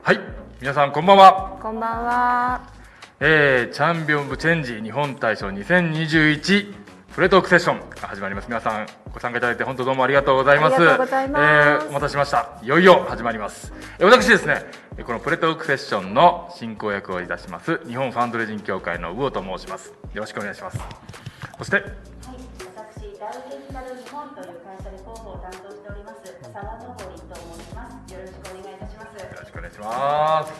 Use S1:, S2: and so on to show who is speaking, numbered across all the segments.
S1: はい、皆さんこんばんは。
S2: こんばんは。
S1: チャンピオンオブチェンジ日本大賞2021プレトークセッションが始まります。皆さんご参加いただいて本当どうもありがとうございます。
S2: ありがとうございます。
S1: お待たせしました。いよいよ始まります。私ですね、このプレトークセッションの進行役をいたします日本ファンドレジン協会の魚と申します。よろしくお願いします。そして、
S3: はい、私ダウデジタル日本という会社で広報を担当しております沢登と申します。よろしくお願いいたします。
S1: よろしくお願いします。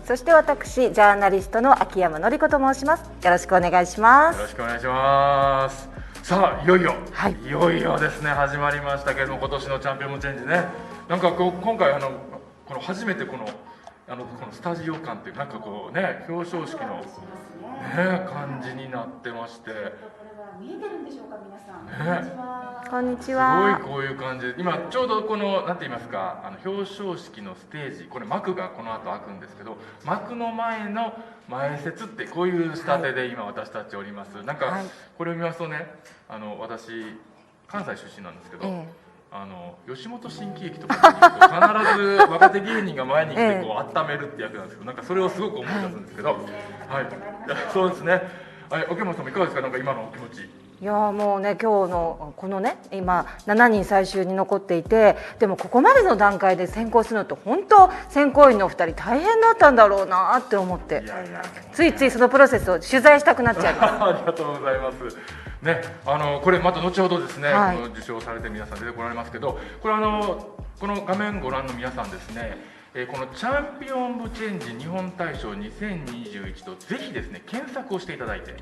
S2: そして私ジャーナリストの秋山紀子と申します。よろしくお願いします。
S1: よろしくお願いします。さあいよいよ、
S2: はい、
S1: いよいよですね、始まりましたけれども、今年のチャンピオンオブチェンジね、なんかこう今回この初めてこのスタジオ感っていうなんかこうね、表彰式の、ね、感じになってまして、
S3: これは見えてるんでしょうか皆さん。こんにちは。
S2: こんにちは。
S1: すごいこういう感じで、今ちょうどこのなんて言いますか、表彰式のステージ、これ幕がこの後開くんですけど、幕の前の前説ってこういう仕立てで今私たちおります。なんかこれを見ますとね、私関西出身なんですけど、吉本新喜劇とかに行くと必ず若手芸人が前に来てこう温めるって役なんですけど、なんかそれをすごく思い出すんですけど、はい、そうですね。はい、秋山さんもいかがですか、なんか今のお気持ち。
S2: いやもうね、今日のこのね、今7人最終に残っていて、でもここまでの段階で選考するのって本当選考員のお二人大変だったんだろうなって思って、ついついそのプロセスを取材したくなっちゃいます。
S1: ありがとうございます。ね、これまた後ほどですね、
S2: はい、
S1: 受賞されて皆さん出てこられますけど、これこの画面ご覧の皆さんですね、このチャンピオンオブチェンジ日本大賞2021とぜひですね検索をしていただいて、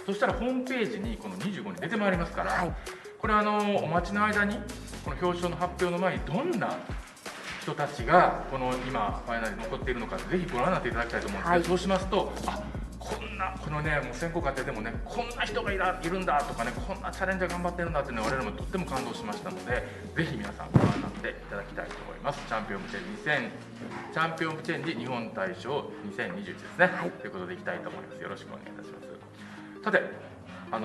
S1: そしたらホームページにこの25に出てまいりますから、はい、これお待ちの間にこの表彰の発表の前にどんな人たちがこの今ファイナルに残っているのかぜひご覧になっていただきたいと思うんですけど、はい、そうしますと、このね、もう選考過程でもね、こんな人がいるんだとかね、こんなチャレンジャー頑張ってるんだってね、我々もとっても感動しましたので、ぜひ皆さんご覧になっていただきたいと思います。チャンピオンオブチェンジ日本大賞2021ですね、はい、ということでいきたいと思います。よろしくお願いいたします。さて、こ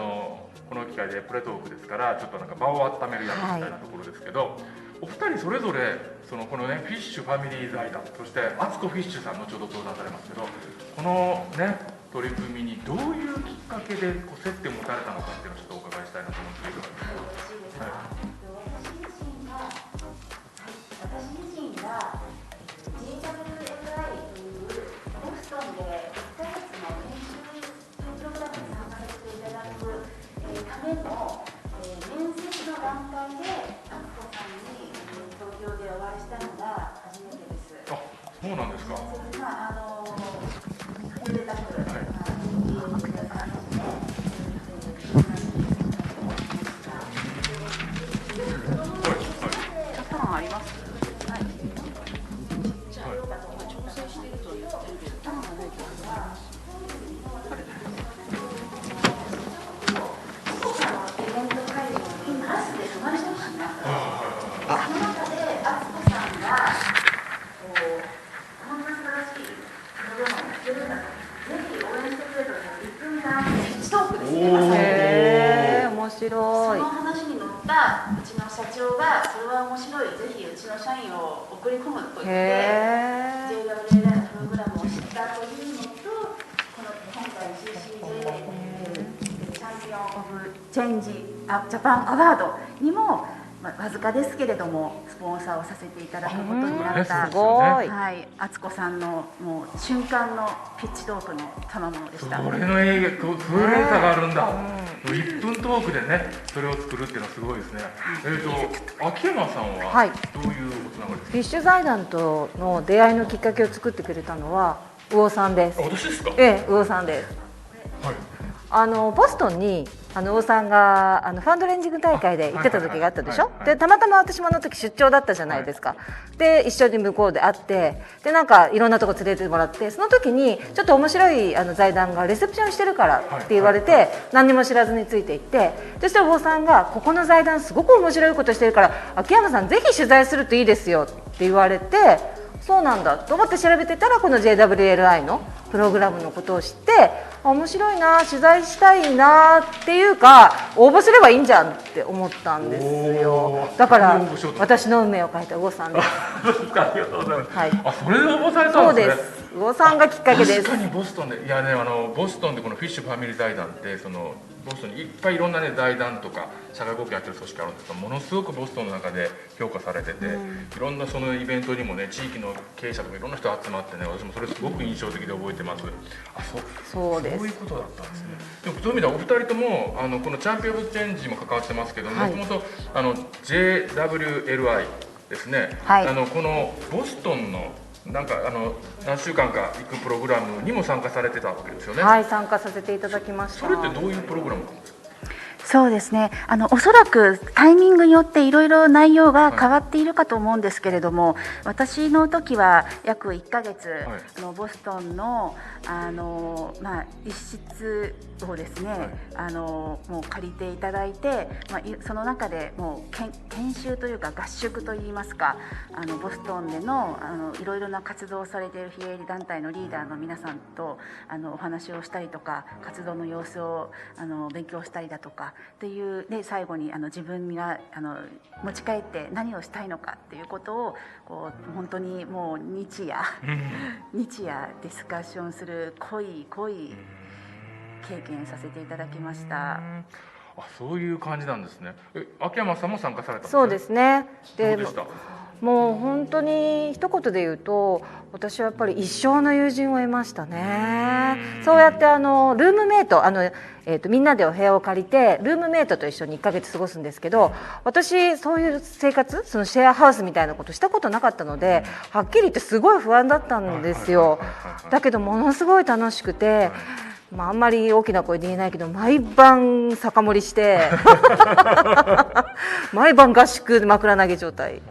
S1: の機会でプレトークですから、ちょっとなんか場を温めるやつみたいなところですけど、はい、お二人それぞれこのねフィッシュファミリー財団、そして敦子フィッシュさん後ほど登壇されますけど、このね取り組みにどういうきっかけで接点を持たれたのかっていうのをちょっとお伺いしたいなと思うんですけど。
S3: 私自身が GWFI というボストンで1ヶ月の研修プログラムに参加させていただくための面接の段階で敦子さんに東京でお会いしたのが初めてです。
S1: あ、そうなんですか。
S3: あります。はい。じゃあ、調整していると言ってるけど、多分ないけど。イベント会場にバスで泊まりましたね。その中で敦子さんがこんな素晴らしいプログラムをしてるんだと、ぜひ応援してくれと1分間ピッチトークですね。
S2: 面白い。
S3: その話に乗ったうちの社長が、それは面白い、ぜひうちの社員を送り込むと言って JWA のプログラムを知ったというのと、この今回 CCJ チャンピオンオブチェンジジャパンアワードにも、わずかですけれどもスポンサーをさせていただくことになった、
S2: すごい、
S3: はい、敦子さんのもう瞬間のピッチトークの賜物でした。
S1: それの風麗さがあるんだ。1分トークでね、それを作るっていうのはすごいですね。秋山さんはどういうおつながりですか。
S2: フィッシュ財団との出会いのきっかけを作ってくれたのは魚さんです。
S1: 私ですか。
S2: 魚さんです。
S1: はい。
S2: ボストンに魚さんがファンドレンジング大会で行ってた時があったでしょ。でたまたま私もあの時出張だったじゃないですか。で一緒に向こうで会って、でなんかいろんなとこ連れてもらって、その時にちょっと面白い財団がレセプションしてるからって言われて、何にも知らずについていって、そしたら魚さんがここの財団すごく面白いことしてるから秋山さんぜひ取材するといいですよって言われて、そうなんだと思って調べてたら、この JWLI のプログラムのことを知って、面白いな、取材したいなっていうか、応募すればいいんじゃんって思ったんですよ。だから私の運命を変えた魚さんです。
S1: ありがとうございます。
S2: はい、
S1: あ、それで応募されたんですね。
S2: そうです。魚さんがきっかけです。
S1: 確かにボストンで、いやね、ボストンでこのフィッシュファミリー財団って、ボストンにいっぱいいろんなね財団とか社会貢献やってる組織があるんですけど、ものすごくボストンの中で評価されてて、いろんなそのイベントにもね、地域の経営者とかいろんな人集まってね、私もそれすごく印象的で覚えてます。あ、
S2: そうです。
S1: そういうことだったんですね。でもそういう意味ではお二人ともこのチャンピオン・オブ・チェンジも関わってますけど、もともとJWLI ですね、
S2: はい、
S1: このボストンのなんか何週間か行くプログラムにも参加されてたわけですよね。
S2: はい、参加させていただきました。
S1: それってどういうプログラムなんですか？
S4: そうですね、おそらくタイミングによっていろいろ内容が変わっているかと思うんですけれども、私の時は約1ヶ月、ボストンの、一室をですね、もう借りていただいて、その中でもう研修というか合宿といいますか、ボストンでのいろいろな活動をされている非営利団体のリーダーの皆さんとお話をしたりとか、活動の様子を勉強したりだとかっていうで、最後に自分が持ち帰って何をしたいのかっていうことをこう本当にもう日夜ディスカッションする濃い経験させていただきました。
S1: あ、そういう感じなんですね。秋山さんも参加されたんですか？
S2: そうですね。で、
S1: どうでした？
S2: もう本当に一言で言うと、私はやっぱり一生の友人を得ましたね。そうやってルームメイトみんなでお部屋を借りてルームメイトと一緒に1ヶ月過ごすんですけど、私そういう生活、そのシェアハウスみたいなことしたことなかったので、はっきり言ってすごい不安だったんですよ。だけどものすごい楽しくて、あんまり大きな声で言えないけど、毎晩酒盛りして毎晩合宿で枕投げ状態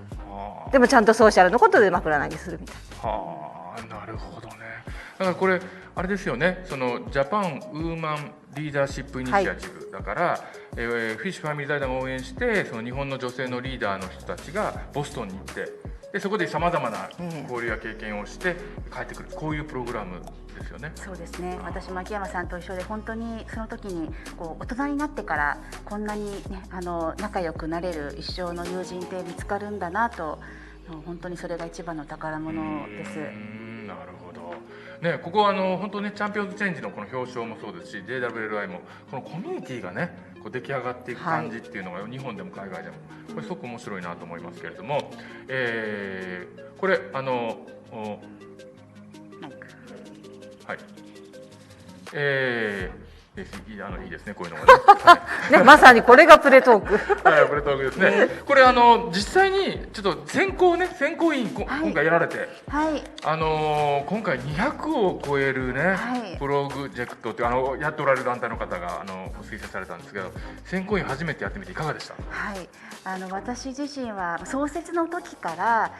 S2: でも、ちゃんとソーシャルのことで枕投げするみたいな。
S1: はあ、なるほどね。だからこれあれですよね、そのジャパンウーマンリーダーシップイニシアチブだから、フィッシュファミリー財団が応援して、その日本の女性のリーダーの人たちがボストンに行って、でそこでさまざまな交流や経験をして帰ってくる、こういうプログラムですよね。
S4: そうですね、私も秋山さんと一緒で、本当にその時にこう大人になってからこんなに、ね、仲良くなれる一生の友人って見つかるんだなと、本当にそれが一番の宝物です。
S1: なるほどね。ここは本当ね、チャンピオンズチェンジのこの表彰もそうですし、 JWLI もこのコミュニティがね、こう出来上がっていく感じっていうのが、日本でも海外でもこれすごく面白いなと思いますけれども、これいいですね、こういうのがね。
S2: ね、まさにこれがプレトーク。
S1: はい、プレトークですね。これ実際にちょっと選考委員、今回やられて、
S4: はい、
S1: 今回200を超えるね、プロジェクトってやっておられる団体の方が推薦されたんですけど、選考委員初めてやってみていかがでした？
S4: はい、私自身は創設の時から、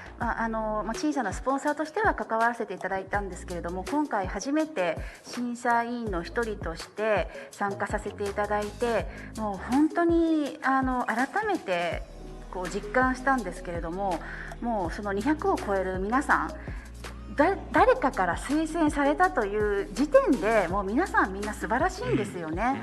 S4: 小さなスポンサーとしては関わらせていただいたんですけれども、今回初めて審査委員の一人として参加させていただいて、もう本当に改めてこう実感したんですけれども、もうその200を超える皆さん、誰かから推薦されたという時点でもう皆さんみんな素晴らしいんですよね。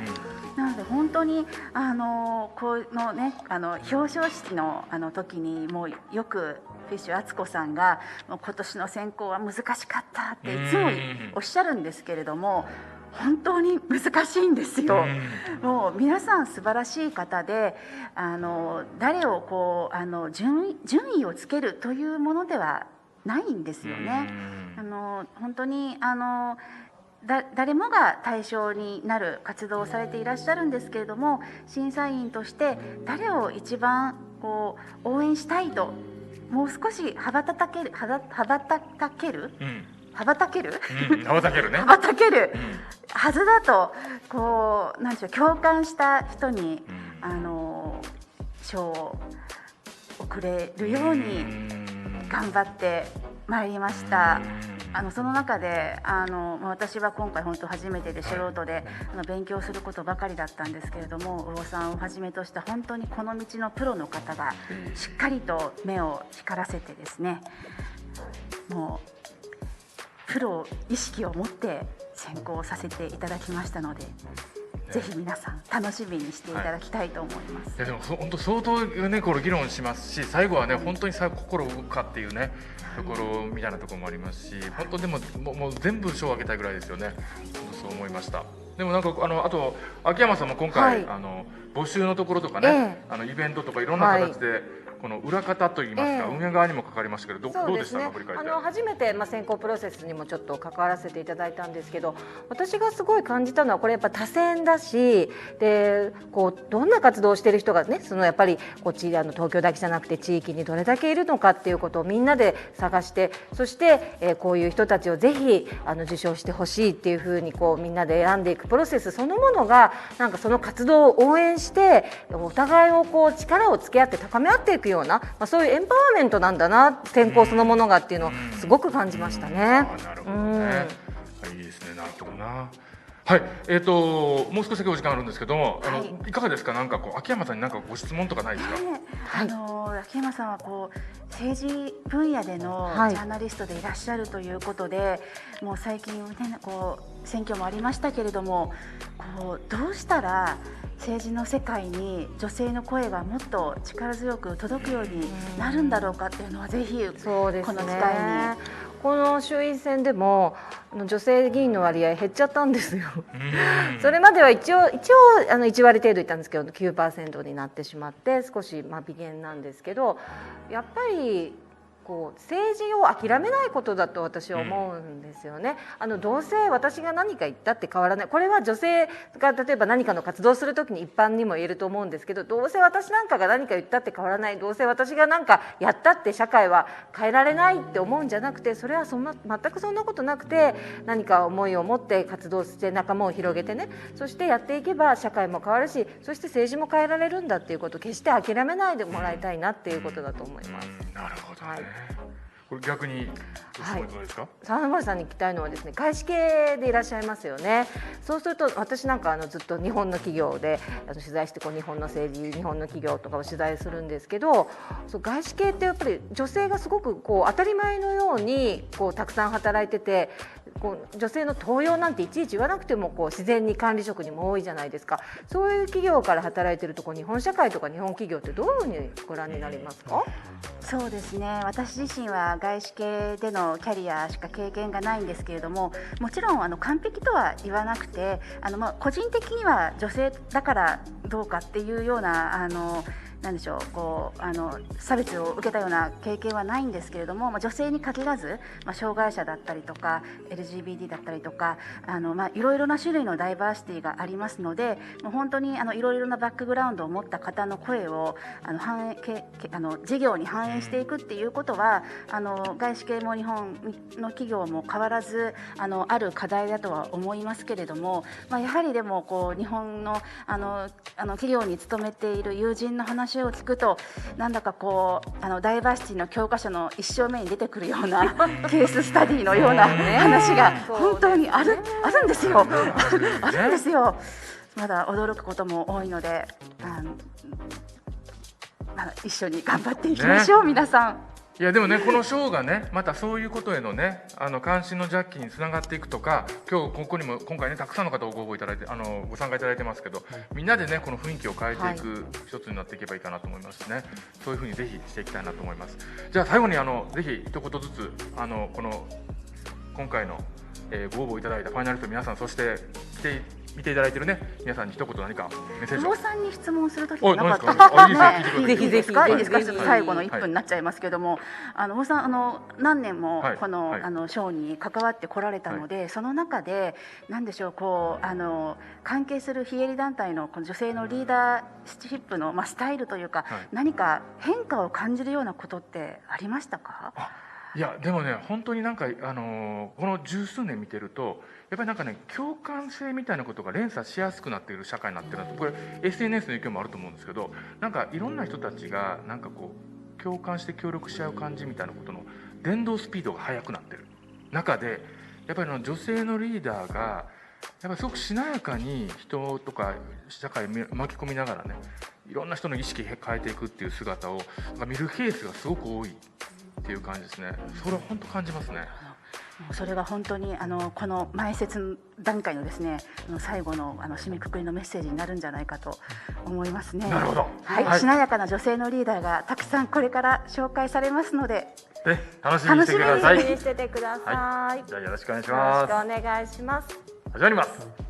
S4: なので本当にこのね表彰式の時にもうよくフィッシュ敦子さんがもう今年の選考は難しかったっていつもおっしゃるんですけれども、本当に難しいんですよ。もう皆さん素晴らしい方で、誰をこう順位をつけるというものではないんですよね。本当に誰もが対象になる活動をされていらっしゃるんですけれども、審査員として誰を一番こう応援したいと、もう少し羽ばたけるはずだと、こうなんでしょう、共感した人に賞を贈れるように頑張ってまいりました。その中で私は今回本当初めてで素人で勉強することばかりだったんですけれども、魚さんをはじめとした本当にこの道のプロの方がしっかりと目を光らせてですね、もうプロ意識を持って選考させていただきましたので、ぜひ皆さん楽しみにしていただきたいと思います。
S1: いやでも本当相当ねこれ議論しますし、最後はね本当に心を動くかっていうねところみたいなところもありますし、本当でももう全部賞をあげたいぐらいですよね。そう思いました。でもなんかあと秋山さんも今回、募集のところとかね、イベントとかいろんな形で、この裏方といいますか、運営側にも関わりましたけど、どうでしたか、振り返って。
S2: 初めて、選考プロセスにもちょっと関わらせていただいたんですけど、私がすごい感じたのはこれやっぱ多選だし、でどんな活動をしている人がね、やっぱり東京だけじゃなくて地域にどれだけいるのかっていうことをみんなで探して、そして、こういう人たちをぜひ受賞してほしいっていうふうにみんなで選んでいくプロセスそのものが、なんかその活動を応援してお互いを力をつけ合って高め合っていくような、そういうエンパワーメントなんだな、選考そのものがっていうのをすごく感じましたね。
S1: なるほどね。いいですね。なるほどな。はい、もう少しだけお時間あるんですけども、いかがですか。なんか秋山さんになんかご質問とかないですか。
S4: 秋山さんは政治分野でのジャーナリストでいらっしゃるということで、もう最近ね選挙もありましたけれども、どうしたら政治の世界に女性の声がもっと力強く届くようになるんだろうかっていうのは、ぜひこの機会に。
S2: この衆院選でも女性議員の割合減っちゃったんですよ。それまでは一応1割程度いったんですけど 9% になってしまって、少し微減なんですけど、やっぱり政治を諦めないことだと私は思うんですよね。どうせ私が何か言ったって変わらない。これは女性が例えば何かの活動をするときに一般にも言えると思うんですけど、どうせ私なんかが何か言ったって変わらない、どうせ私が何かやったって社会は変えられないって思うんじゃなくて、それは全くそんなことなくて、何か思いを持って活動して仲間を広げてね、そしてやっていけば社会も変わるし、そして政治も変えられるんだっていうことを決して諦めないでもらいたいなっていうことだと思います。
S1: なるほどね。これ逆にどうですか。
S2: 沢森さんに聞きたいのはですね、外資系でいらっしゃいますよね。そうすると私なんかずっと日本の企業で取材して日本の政治、日本の企業とかを取材するんですけど、外資系ってやっぱり女性がすごく当たり前のようにたくさん働いてて、女性の登用なんていちいち言わなくても自然に管理職にも多いじゃないですか。そういう企業から働いてると日本社会とか日本企業ってどういうふうにご覧になりますか。
S4: そうですね、私自身は外資系でのキャリアしか経験がないんですけれども、もちろん完璧とは言わなくて、個人的には女性だからどうかっていうようななんでしょう、差別を受けたような経験はないんですけれども、女性に限らず、障害者だったりとか LGBT だったりとかいろいろな種類のダイバーシティがありますので、もう本当にいろいろなバックグラウンドを持った方の声を事業に反映していくっていうことは外資系も日本の企業も変わらずある課題だとは思いますけれども、やはりでも日本の企業に勤めている友人の話を聞くと、なんだかダイバーシティの教科書の一章目に出てくるようなケーススタディのような話が本当にあるんですよ。あるんですよ。まだ驚くことも多いので、一緒に頑張っていきましょう、皆さん。
S1: いやでもね、この賞がね、またそういうことへのね、関心のジャッキにつながっていくとか、今回ね、たくさんの方ご応募いただいて、ご参加いただいてますけど、みんなでね、この雰囲気を変えていく一つになっていけばいいかなと思いますね。そういうふうにぜひしていきたいなと思います。じゃあ最後にぜひ一言ずつ今回の、ご応募いただいたファイナリストの皆さん、そして見ていただいているね皆さんに一言何かメッセージを。
S4: 久保さんに質問するときはなかった
S2: ぜひぜひ
S4: いいですか。ちょっと最後の1分になっちゃいますけども、久保さん何年もこの賞に関わってこられたので、その中で何でしょう、関係する非営利団体のこの女性のリーダーシップのスタイルというか、何か変化を感じるようなことってありましたか。
S1: いやでもね、本当になんかこの十数年見てると、やっぱりなんかね、共感性みたいなことが連鎖しやすくなっている社会になってるなと。これ SNS の影響もあると思うんですけど、なんかいろんな人たちがなんか共感して協力し合う感じみたいなことの伝導スピードが速くなってる中で、やっぱり女性のリーダーがやっぱりすごくしなやかに人とか社会を巻き込みながらね、いろんな人の意識を変えていくっていう姿を見るケースがすごく多いっていう感じですね。それは本当感じますね。
S4: もうそれが本当にこの前説段階のですね最後の締めくくりのメッセージになるんじゃないかと思いますね。
S1: なるほど。
S4: はい、
S1: はい
S4: しなやかな女性のリーダーがたくさんこれから紹介されますので、
S1: 楽しみにしてください。
S2: 楽しみにしててください。
S1: じゃあよろしくお願いし
S2: よ
S1: ます。
S2: ろしくお願いします。
S1: 始まります。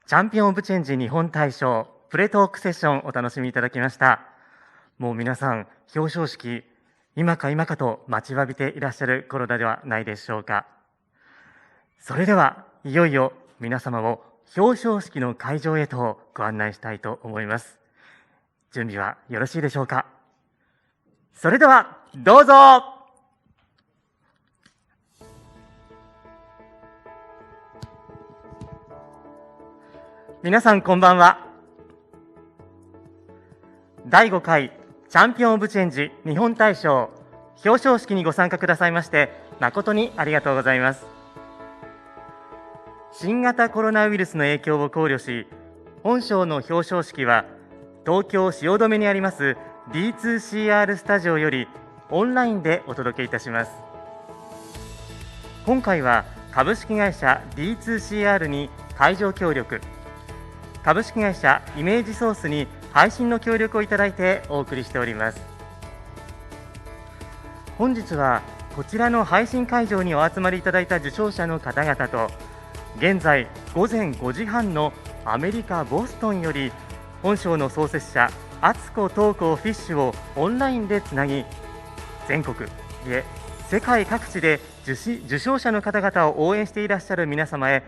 S5: チャンピオン・オブ・チェンジ日本大賞プレトークセッションお楽しみいただきました。もう皆さん表彰式今か今かと待ちわびていらっしゃる頃ではないでしょうか。それではいよいよ皆様を表彰式の会場へとご案内したいと思います。準備はよろしいでしょうか。それではどうぞ。皆さんこんばんは。第5回チャンピオン・オブ・チェンジ日本大賞表彰式にご参加くださいまして誠にありがとうございます。新型コロナウイルスの影響を考慮し、本賞の表彰式は東京汐留にあります D2CR スタジオよりオンラインでお届けいたします。今回は株式会社 D2CR に会場協力、株式会社イメージソースに配信の協力をいただいてお送りしております。本日はこちらの配信会場にお集まりいただいた受賞者の方々と、現在午前5時半のアメリカ・ボストンより本賞の創設者敦子東光フィッシュをオンラインでつなぎ、全国いえ世界各地で受賞者の方々を応援していらっしゃる皆様へ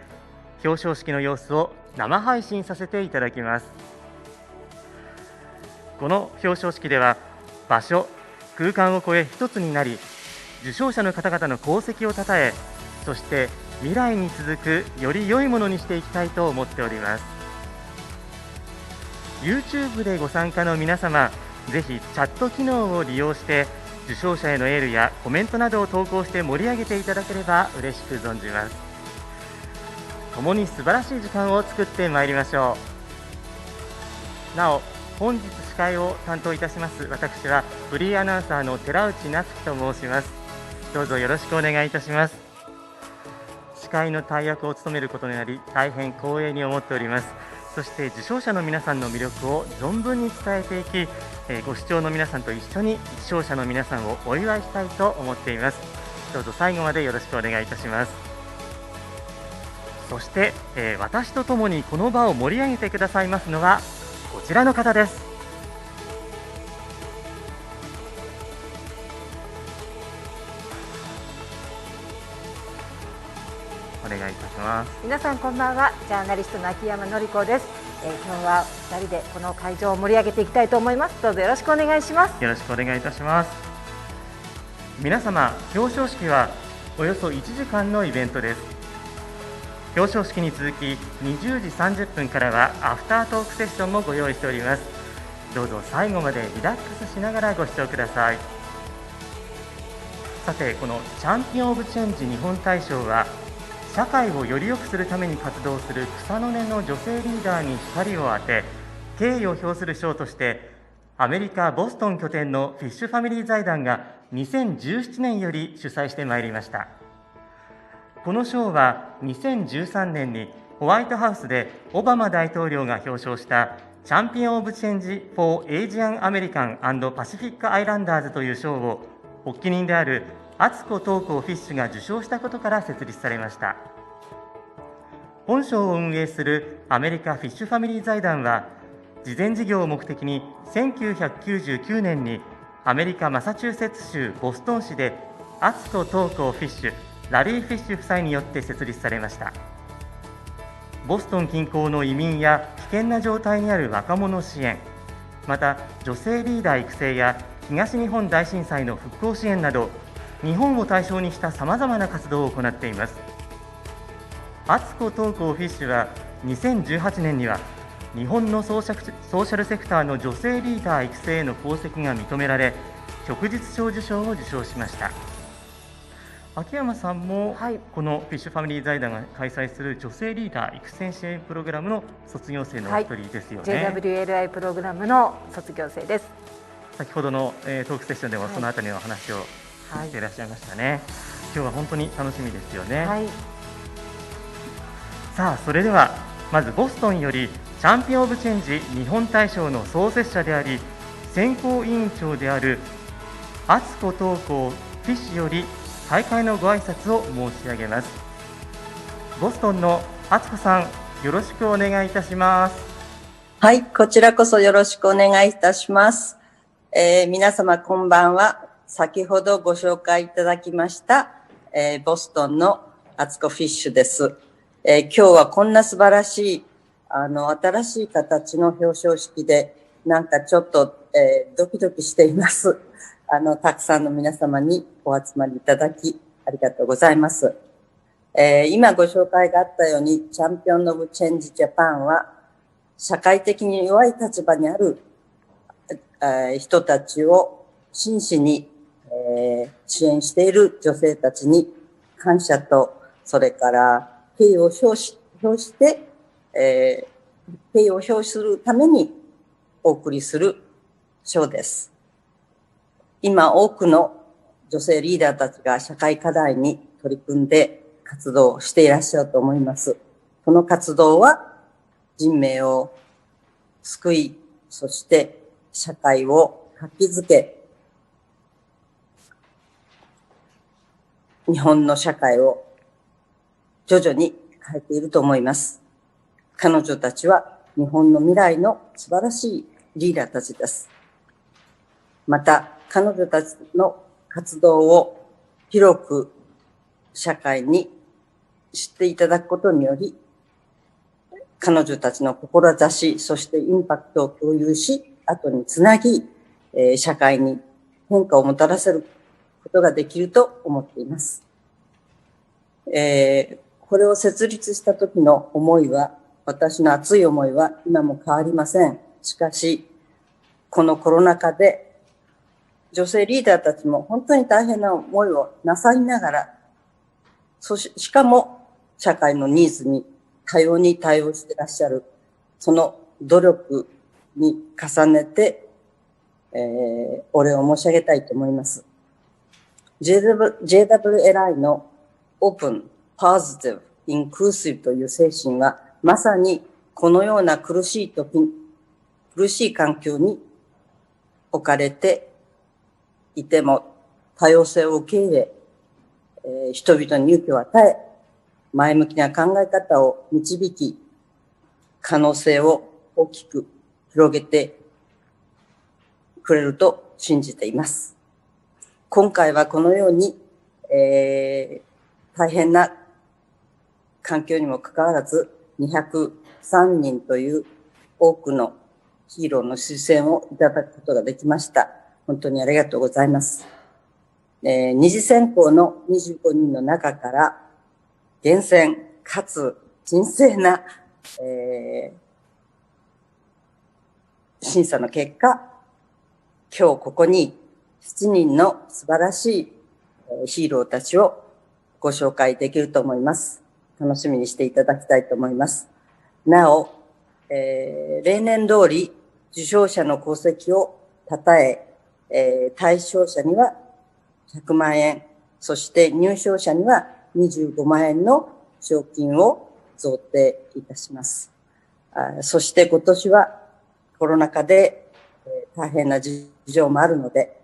S5: 表彰式の様子を生配信させていただきます。この表彰式では場所、空間を超え一つになり、受賞者の方々の功績をたたえ、そして未来に続くより良いものにしていきたいと思っております。 YouTube でご参加の皆様、ぜひチャット機能を利用して受賞者へのエールやコメントなどを投稿して盛り上げていただければ嬉しく存じます。共に素晴らしい時間を作ってまいりましょう。なお、本日司会を担当いたします私はフリーアナウンサーの寺内夏樹と申します。どうぞよろしくお願いいたします。司会の大役を務めることになり大変光栄に思っております。そして受賞者の皆さんの魅力を存分に伝えていき、ご視聴の皆さんと一緒に受賞者の皆さんをお祝いしたいと思っています。どうぞ最後までよろしくお願いいたします。そして、私とともにこの場を盛り上げてくださいますのはこちらの方です。お願いいたします。
S2: 皆さんこんばんは。ジャーナリストの秋山紀子です。今日は2人でこの会場を盛り上げていきたいと思います。どうぞよろしくお願いします。
S5: よろしくお願いいたします。皆様、表彰式はおよそ1時間のイベントです。表彰式に続き20時30分からはアフタートークセッションもご用意しております。どうぞ最後までリラックスしながらご視聴ください。さて、このチャンピオン・オブ・チェンジ日本大賞は社会をより良くするために活動する草の根の女性リーダーに光を当て敬意を表する賞として、アメリカ・ボストン拠点のフィッシュファミリー財団が2017年より主催してまいりました。この賞は2013年にホワイトハウスでオバマ大統領が表彰したチャンピオン・オブ・チェンジ・フォー・エイジアン・アメリカン&パシフィック・アイランダーズという賞を発起人である敦子東光フィッシュが受賞したことから設立されました。本賞を運営するアメリカフィッシュファミリー財団は、慈善事業を目的に1999年にアメリカマサチューセッツ州ボストン市で敦子東光フィッシュ、ラリー・フィッシュ夫妻によって設立されました。ボストン近郊の移民や危険な状態にある若者支援、また女性リーダー育成や東日本大震災の復興支援など、日本を対象にしたさまざまな活動を行っています。敦子東光フィッシュは2018年には日本のソーシャルセクターの女性リーダー育成への功績が認められ、旭日小綬章を受章しました。秋山さんも、
S2: はい、
S5: このフィッシュファミリー財団が開催する女性リーダー育成支援プログラムの卒業生のお一人ですよね。
S2: はい、JWLI プログラムの卒業生です。
S5: 先ほどの、トークセッションでもそのあたりの話をしていらっしゃいましたね。今日は本当に楽しみですよね。
S2: はい、
S5: さあ、それではまずボストンよりチャンピオン・オブ・チェンジ日本大賞の創設者であり選考委員長である敦子東光フィッシュより大会のご挨拶を申し上げます。ボストンの敦子さん、よろしくお願いいたします。
S6: はい、こちらこそよろしくお願いいたします。皆様こんばんは。先ほどご紹介いただきました、ボストンのアツコフィッシュです。今日はこんな素晴らしい、新しい形の表彰式で、なんかちょっと、ドキドキしています。たくさんの皆様にお集まりいただき、ありがとうございます。今ご紹介があったように、チャンピオン・オブ・チェンジ・ジャパンは、社会的に弱い立場にある、人たちを真摯に、支援している女性たちに感謝と、それから敬意を表して、敬意を表するためにお送りする賞です。今多くの女性リーダーたちが社会課題に取り組んで活動していらっしゃると思います。その活動は人命を救い、そして社会を活気づけ、日本の社会を徐々に変えていると思います。彼女たちは日本の未来の素晴らしいリーダーたちです。また、彼女たちの活動を広く社会に知っていただくことにより、彼女たちの志、そしてインパクトを共有し、後につなぎ、社会に変化をもたらせることができると思っています。これを設立した時の思いは、私の熱い思いは今も変わりません。しかし、このコロナ禍で女性リーダーたちも本当に大変な思いをなさいながら、しかも社会のニーズに多様に対応していらっしゃる、その努力に重ねて、お礼を申し上げたいと思います。JWLI のオープン、ポジティブ、インクルーシブという精神は、まさにこのような苦しい環境に置かれていても多様性を受け入れ、人々に勇気を与え、前向きな考え方を導き、可能性を大きく広げてくれると信じています。今回はこのように、大変な環境にもかかわらず、203人という多くのヒーローの視線をいただくことができました。本当にありがとうございます。二次選考の25人の中から厳選かつ神聖な、審査の結果、今日ここに7人の素晴らしいヒーローたちをご紹介できると思います。楽しみにしていただきたいと思います。なお、例年通り受賞者の功績を称え、対象者には100万円、そして入賞者には25万円の賞金を贈呈いたします。そして今年はコロナ禍で大変な事情もあるので、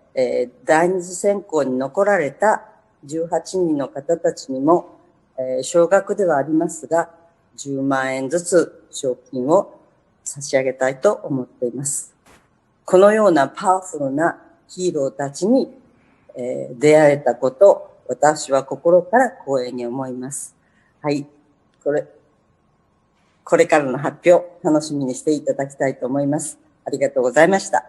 S6: 第二次選考に残られた18人の方たちにも、少額ではありますが、10万円ずつ賞金を差し上げたいと思っています。このようなパワフルなヒーローたちに、出会えたこと、私は心から光栄に思います。はい。これからの発表、楽しみにしていただきたいと思います。ありがとうございました。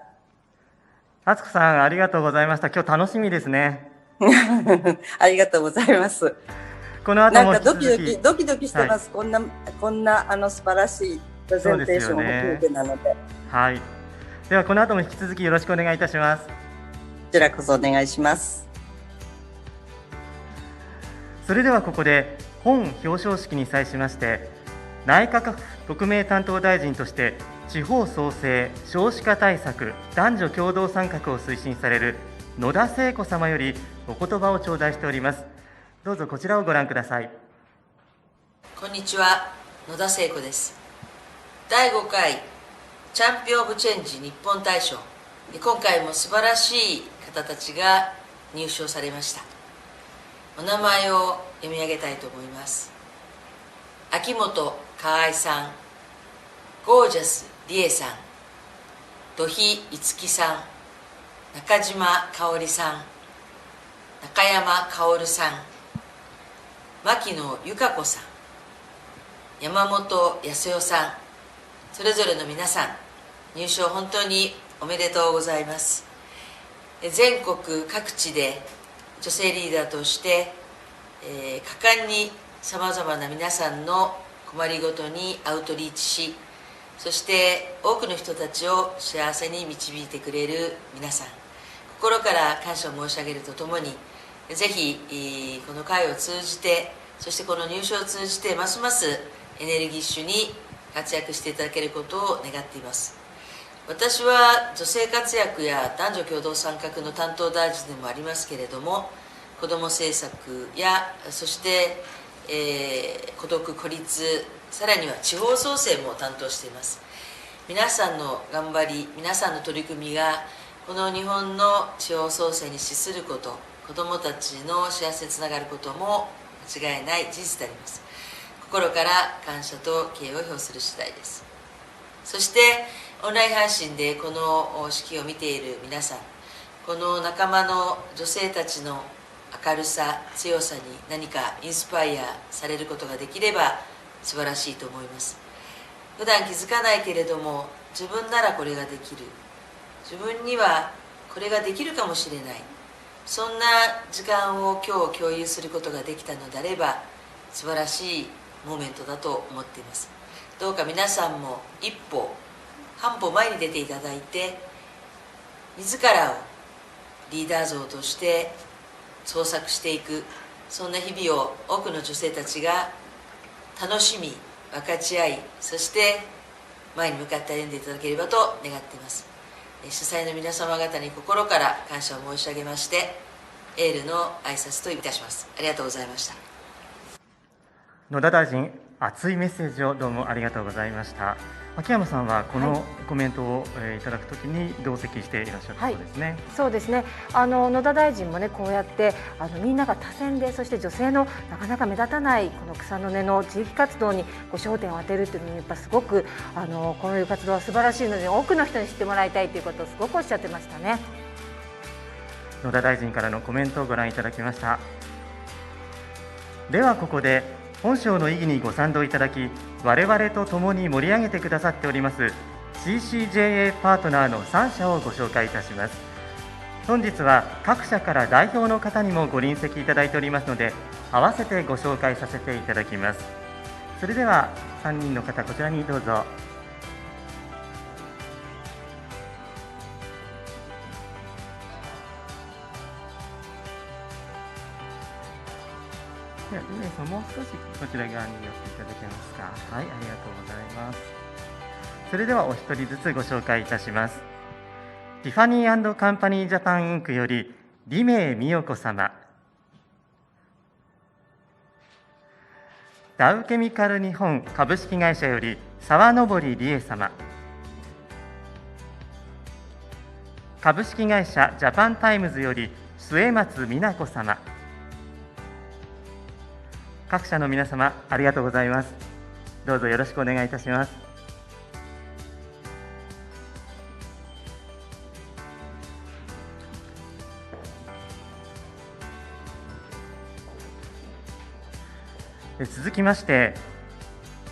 S5: 敦子さん、ありがとうございました。今日楽しみですね。
S6: ありがとうございます。
S5: この後も
S6: なんかドキドキしてます。はい、こんな素晴らしいプレゼンテーションを含めてなので。
S5: はい。ではこの後も引き続きよろしくお願いいたします。こ
S6: ちらこそお願いします。
S5: それではここで本表彰式に際しまして、内閣府特命担当大臣として地方創生少子化対策男女共同参画を推進される野田聖子様よりお言葉を頂戴しております。どうぞこちらをご覧ください。
S7: こんにちは、野田聖子です。第5回チャンピオン・オブ・チェンジ日本大賞、今回も素晴らしい方たちが入賞されました。お名前を読み上げたいと思います。秋元香愛さん、ゴージャス理恵さん、土肥樹さん、中島香織さん、中山薫さん、牧野由香子さん、山本康代さん、それぞれの皆さん、入賞本当におめでとうございます。全国各地で女性リーダーとして、果敢にさまざまな皆さんの困りごとにアウトリーチし、そして多くの人たちを幸せに導いてくれる皆さん、心から感謝を申し上げるとともに、ぜひこの会を通じて、そしてこの入賞を通じてますますエネルギッシュに活躍していただけることを願っています。私は女性活躍や男女共同参画の担当大臣でもありますけれども、子ども政策やそして、孤独孤立、さらには地方創生も担当しています。皆さんの頑張り、皆さんの取り組みがこの日本の地方創生に資すること、子どもたちの幸せにつながることも間違いない事実であります。心から感謝と敬意を表する次第です。そしてオンライン配信でこの式を見ている皆さん、この仲間の女性たちの明るさ、強さに何かインスパイアされることができれば素晴らしいと思います。普段気づかないけれども、自分ならこれができる、自分にはこれができるかもしれない、そんな時間を今日共有することができたのであれば素晴らしいモーメントだと思っています。どうか皆さんも一歩半歩前に出ていただいて、自らをリーダー像として創作していく、そんな日々を多くの女性たちが楽しみ、分かち合い、そして前に向かって歩んでいただければと願っています。主催の皆様方に心から感謝を申し上げまして、エールの挨拶といたします。ありがとうございました。
S5: 野田大臣、熱いメッセージをどうもありがとうございました。秋山さんはこのコメントをいただくときに同席していらっしゃるそうですね。
S2: そうですね。野田大臣もね、こうやってみんなが多選で、そして女性のなかなか目立たないこの草の根の地域活動に焦点を当てるっていうのに、やっぱすごくこういう活動は素晴らしいので、多くの人に知ってもらいたいということをすごくおっしゃってましたね。
S5: 野田大臣からのコメントをご覧いただきました。ではここで本賞の意義にご賛同いただき、我々と共に盛り上げてくださっております CCJA パートナーの3社をご紹介いたします。本日は各社から代表の方にもご臨席いただいておりますので、合わせてご紹介させていただきます。それでは3人の方、こちらにどうぞ。では上さん、もう少しこちら側に寄っていただけますか。はい、ありがとうございます。それではお一人ずつご紹介いたします。ティファニー&カンパニージャパンインクより李明美代子様、ダウケミカル日本株式会社より沢登理恵様、株式会社ジャパンタイムズより末松美奈子様、各社の皆様、ありがとうございます。どうぞよろしくお願いいたします。続きまして、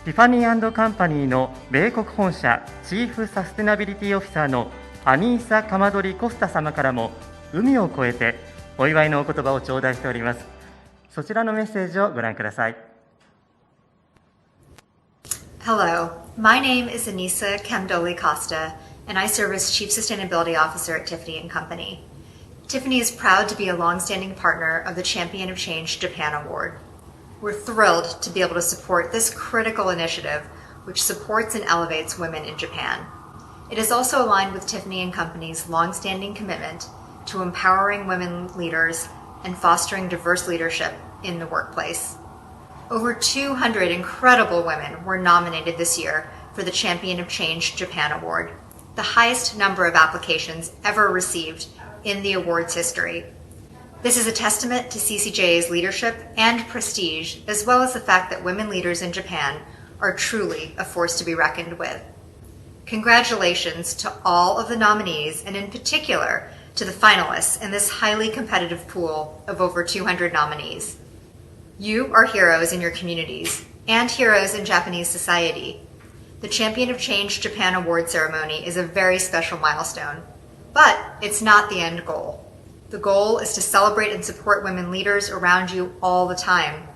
S5: ティファニー&カンパニーの米国本社チーフサステナビリティオフィサーのアニーサ・カマドリ・コスタ様からも海を越えてお祝いのお言葉を頂戴しております。そちらのメッセージをご覧ください。
S8: Hello, my name is Anissa Camdoli Costa, and I serve as Chief Sustainability Officer at Tiffany & Company. Tiffany is proud to be a long-standing partner of the Champion of Change Japan Award. We're thrilled to be able to support this critical initiative, which supports and elevates women in Japan. It is also aligned with Tiffany & Company's long-standing commitment to empowering women leaders and fostering diverse leadership in the workplace. Over 200 incredible women were nominated this year for the Champion of Change Japan Award, the highest number of applications ever received in the award's history. This is a testament to CCJA's leadership and prestige, as well as the fact that women leaders in Japan are truly a force to be reckoned with. Congratulations to all of the nominees, and in particular to the finalists in this highly competitive pool of over 200 nominees. You are heroes in your communities and heroes in Japanese society. The Champion of Change Japan Award ceremony is a very special milestone, but it's not the end goal. The goal is to celebrate and support women leaders around you all the time.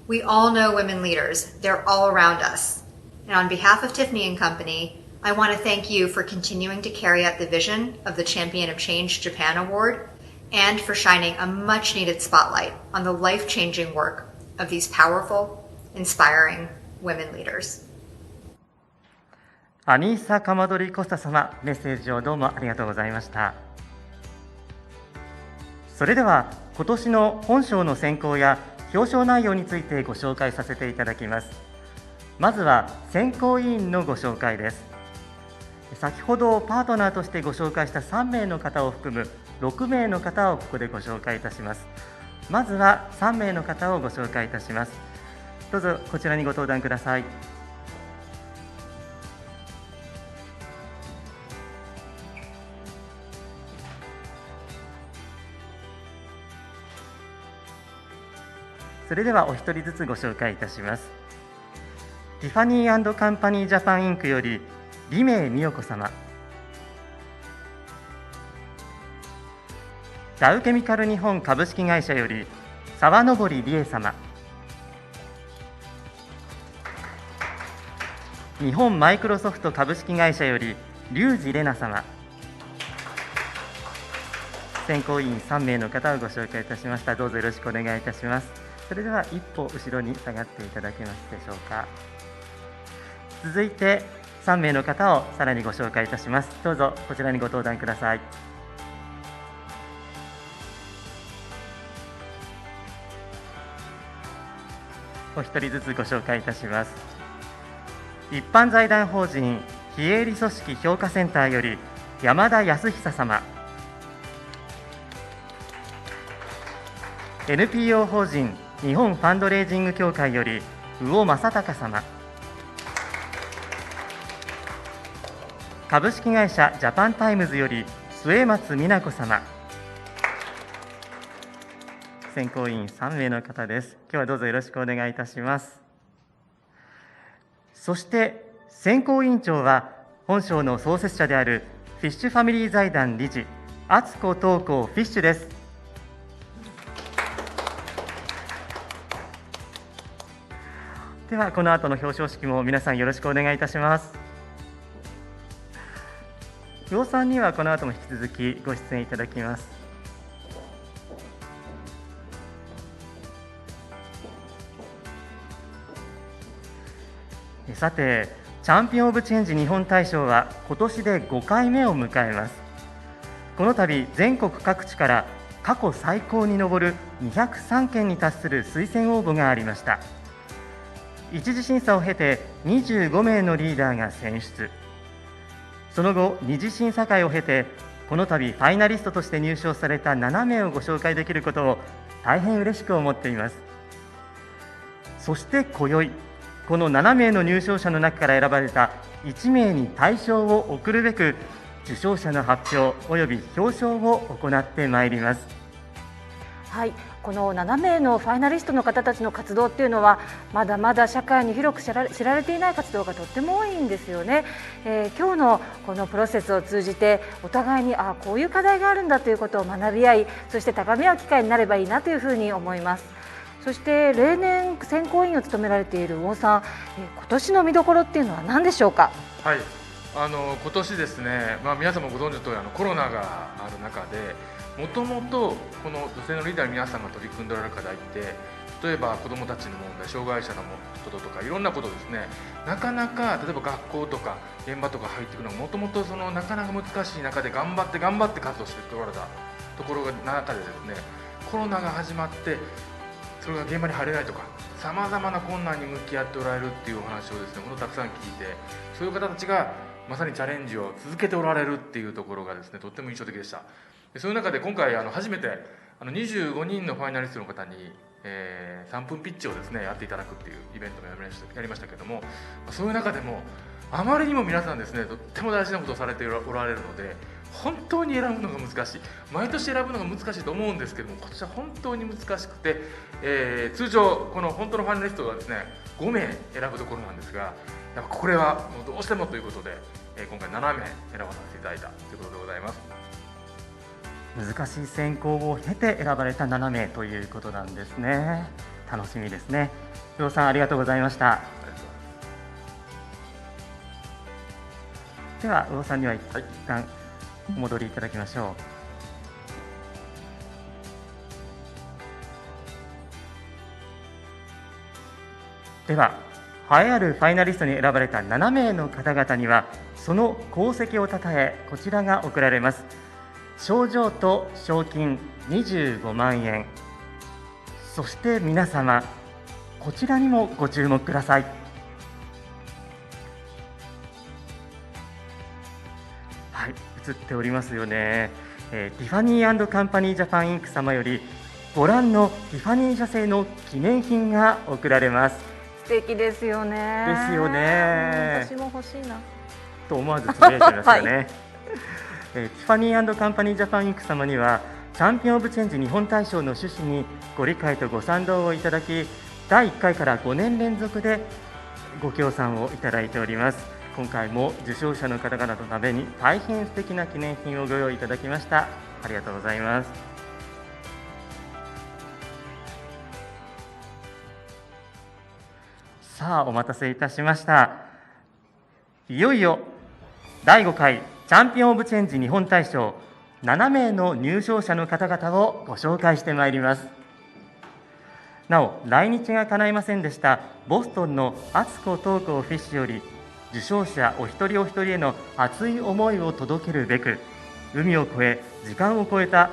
S8: We all know women leaders. They're all around us. And on behalf of Tiffany & Company, I want to thank you for continuing to carry out the vision of the Champion of Change Japan Award and for shining a much-needed spotlight on the life-changing work of these powerful, inspiring women leaders.
S5: アニーサ・カマドリ・コスタ様、メッセージをどうもありがとうございました。それでは今年の本賞の選考や表彰内容についてご紹介させていただきます。まずは選考委員のご紹介です。先ほどパートナーとしてご紹介した3名の方を含む6名の方をここでご紹介いたします。まずは3名の方をご紹介いたします。どうぞこちらにご登壇ください。それではお一人ずつご紹介いたします。ティファニー&カンパニージャパンインクより李明美代子様、ダウケミカル日本株式会社より沢登理恵様、日本マイクロソフト株式会社より龍二玲奈様、選考委員3名の方をご紹介いたしました。どうぞよろしくお願いいたします。それでは一歩後ろに下がっていただけますでしょうか。続いて3名の方をさらにご紹介いたします。どうぞこちらにご登壇ください。お一人ずつご紹介いたします。一般財団法人非営利組織評価センターより山田康久様、NPO 法人日本ファンドレイジング協会より魚正隆様、株式会社ジャパンタイムズより末松美奈子様、選考委員3名の方です。今日はどうぞよろしくお願いいたします。そして選考委員長は本賞の創設者であるフィッシュファミリー財団理事敦子東子フィッシュです。ではこの後の表彰式も皆さんよろしくお願いいたします。魚さんにはこの後も引き続きご出演いただきます。さて、チャンピオン・オブ・チェンジ日本大賞は今年で5回目を迎えます。この度全国各地から過去最高に上る203件に達する推薦応募がありました。一次審査を経て25名のリーダーが選出。その後二次審査会を経てこの度ファイナリストとして入賞された7名をご紹介できることを大変嬉しく思っています。そして今宵この7名の入賞者の中から選ばれた1名に大賞を贈るべく受賞者の発表および表彰を行ってまいります。
S2: はい、この7名のファイナリストの方たちの活動っていうのはまだまだ社会に広く知られていない活動がとっても多いんですよね。今日のこのプロセスを通じてお互いにこういう課題があるんだということを学び合い、そして高め合う機会になればいいなというふうに思います。そして例年選考委員を務められている魚さん、今年の見どころっていうのは何でしょうか。
S1: はい、今年ですね、皆さんもご存知の通りコロナがある中でもともとこの女性のリーダーの皆さんが取り組んでおられる課題って、例えば子どもたちの問題、障害者のこととかいろんなことですね、なかなか例えば学校とか現場とか入っていくのがもともとなかなか難しい中で頑張って活動しておられたところが中でですね、コロナが始まってそれが現場に入れないとかさまざまな困難に向き合っておられるっていうお話をですね、たくさん聞いて、そういう方たちがまさにチャレンジを続けておられるっていうところがですね、とっても印象的でした。そういう中で今回初めて25人のファイナリストの方に、3分ピッチをですねやっていただくっていうイベントもやりましたけども、そういう中でもあまりにも皆さんですねとっても大事なことをされておられるので、本当に選ぶのが難しい、毎年選ぶのが難しいと思うんですけども、今年は本当に難しくて、通常この本当のファイナリストはですね5名選ぶところなんですが、やっぱこれはもうどうしてもということで、今回7名選ばさせていただいたということでございます。
S5: 難しい選考を経て選ばれた7名ということなんですね。楽しみですね。魚さん、ありがとうございました。では魚さんには一旦お戻りいただきましょう。では栄えあるファイナリストに選ばれた7名の方々には、その功績をたたえこちらが贈られます。賞状と賞金25万円、そして皆様こちらにもご注目ください。はい、映っておりますよね。ティファニー&カンパニージャパンインク様よりご覧のティファニー社製の記念品が贈られます。
S2: 素敵ですよね。
S5: ですよね。
S2: 私も欲しいな
S5: と思わずつぶやいてますよね。
S2: はい、
S5: ティファニー&カンパニージャパンインク様にはチャンピオン・オブ・チェンジ日本大賞の趣旨にご理解とご賛同をいただき、第1回から5年連続でご協賛をいただいております。今回も受賞者の方々のために大変素敵な記念品をご用意いただきました。ありがとうございます。さあ、お待たせいたしました。いよいよ第5回チャンピオン・オブ・チェンジ日本大賞7名の入賞者の方々をご紹介してまいります。なお、来日が叶いませんでしたボストンの敦子東子フィッシュより、受賞者お一人お一人への熱い思いを届けるべく、海を越え時間を超えた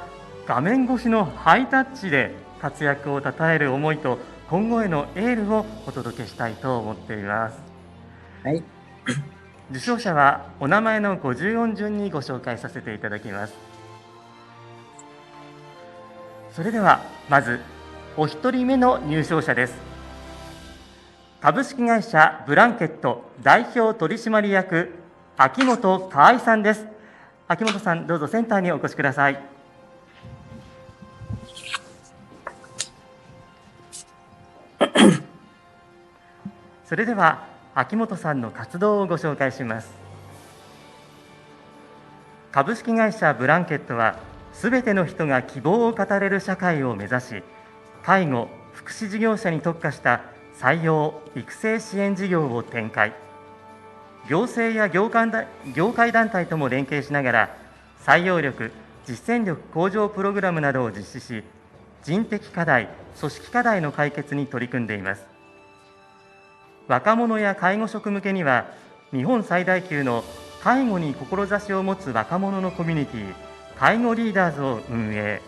S5: 画面越しのハイタッチで活躍をたたえる思いと今後へのエールをお届けしたいと思っています。
S6: はい。
S5: 受賞者はお名前の50音順にご紹介させていただきます。それではまずお一人目の入賞者です。株式会社ブランケット代表取締役秋元香愛さんです。秋元さん、どうぞセンターにお越しください。それでは秋元さんの活動をご紹介します。株式会社ブランケットは、すべての人が希望を語れる社会を目指し、介護・福祉事業者に特化した採用・育成支援事業を展開。行政や業界団体とも連携しながら、採用力・実践力向上プログラムなどを実施し、人的課題・組織課題の解決に取り組んでいます。若者や介護職向けには、日本最大級の介護に志を持つ若者のコミュニティ、介護リーダーズを運営。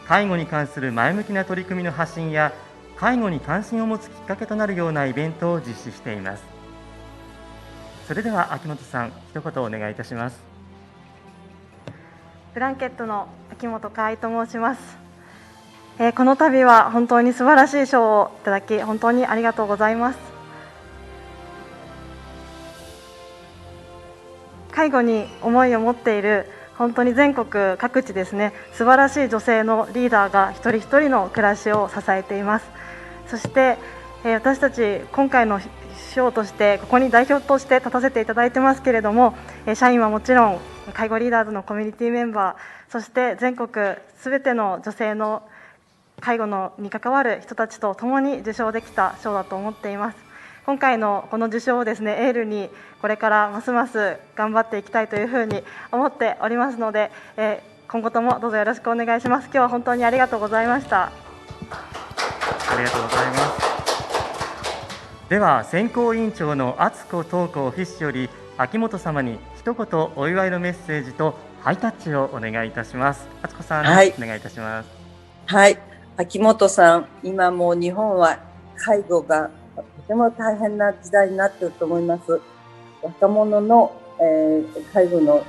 S5: 介護に関する前向きな取り組みの発信や、介護に関心を持つきっかけとなるようなイベントを実施しています。それでは秋元さん、一言お願いいたします。
S9: ブランケットの秋元香愛と申します。この度は本当に素晴らしい賞をいただき、本当にありがとうございます。介護に思いを持っている本当に全国各地ですね、素晴らしい女性のリーダーが一人一人の暮らしを支えています。そして、私たち今回の賞としてここに代表として立たせていただいてますけれども、社員はもちろん介護リーダーズのコミュニティメンバー、そして全国すべての女性の介護に関わる人たちと共に受賞できた賞だと思っています。今回のこの受賞をですね、エールにこれからますます頑張っていきたいというふうに思っておりますので、今後ともどうぞよろしくお願いします。今日は本当にありがとうございました。
S5: ありがとうございます。では選考委員長の敦子東子フィッシュより秋元様に一言お祝いのメッセージとハイタッチをお願いいたします。敦子さん、
S6: はい、
S5: お願いいたします。
S6: はい、秋元さん、今もう日本は介護がとても大変な時代になっていると思います。若者の、介護の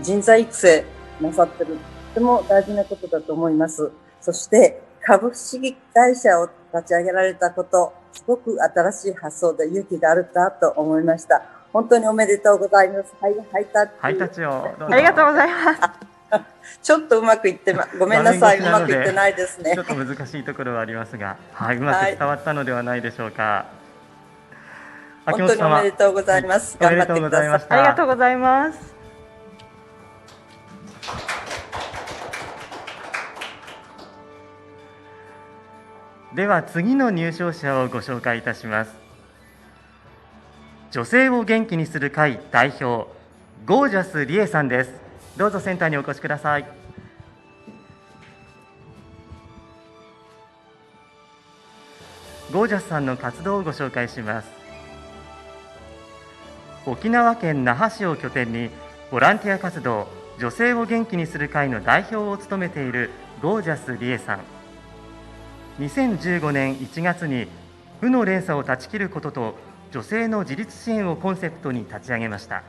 S6: 人材育成なさっている、とても大事なことだと思います。そして株式会社を立ち上げられたこと、すごく新しい発想で勇気があるかと思いました。本当におめでとうございます。はい、ハイタッチ。
S5: ハイタッチをどうぞ。
S9: ありがとうございます。
S6: ちょっとうまくいってごめんなさい、うまくいってないですね。
S5: ちょっと難しいところはありますが、はい、うまく伝わったのではないでしょうか。
S6: 本当におめでとうございます。
S5: 頑張ってください。
S9: ありがとうございます。
S5: では次の入賞者をご紹介いたします。女性を元気にする会代表、ゴージャスリエさんです。どうぞセンターにお越しください。ゴージャスさんの活動をご紹介します。沖縄県那覇市を拠点にボランティア活動、女性を元気にする会の代表を務めているゴージャスリエさん。2015年1月に負の連鎖を断ち切ることと女性の自立支援をコンセプトに立ち上げました。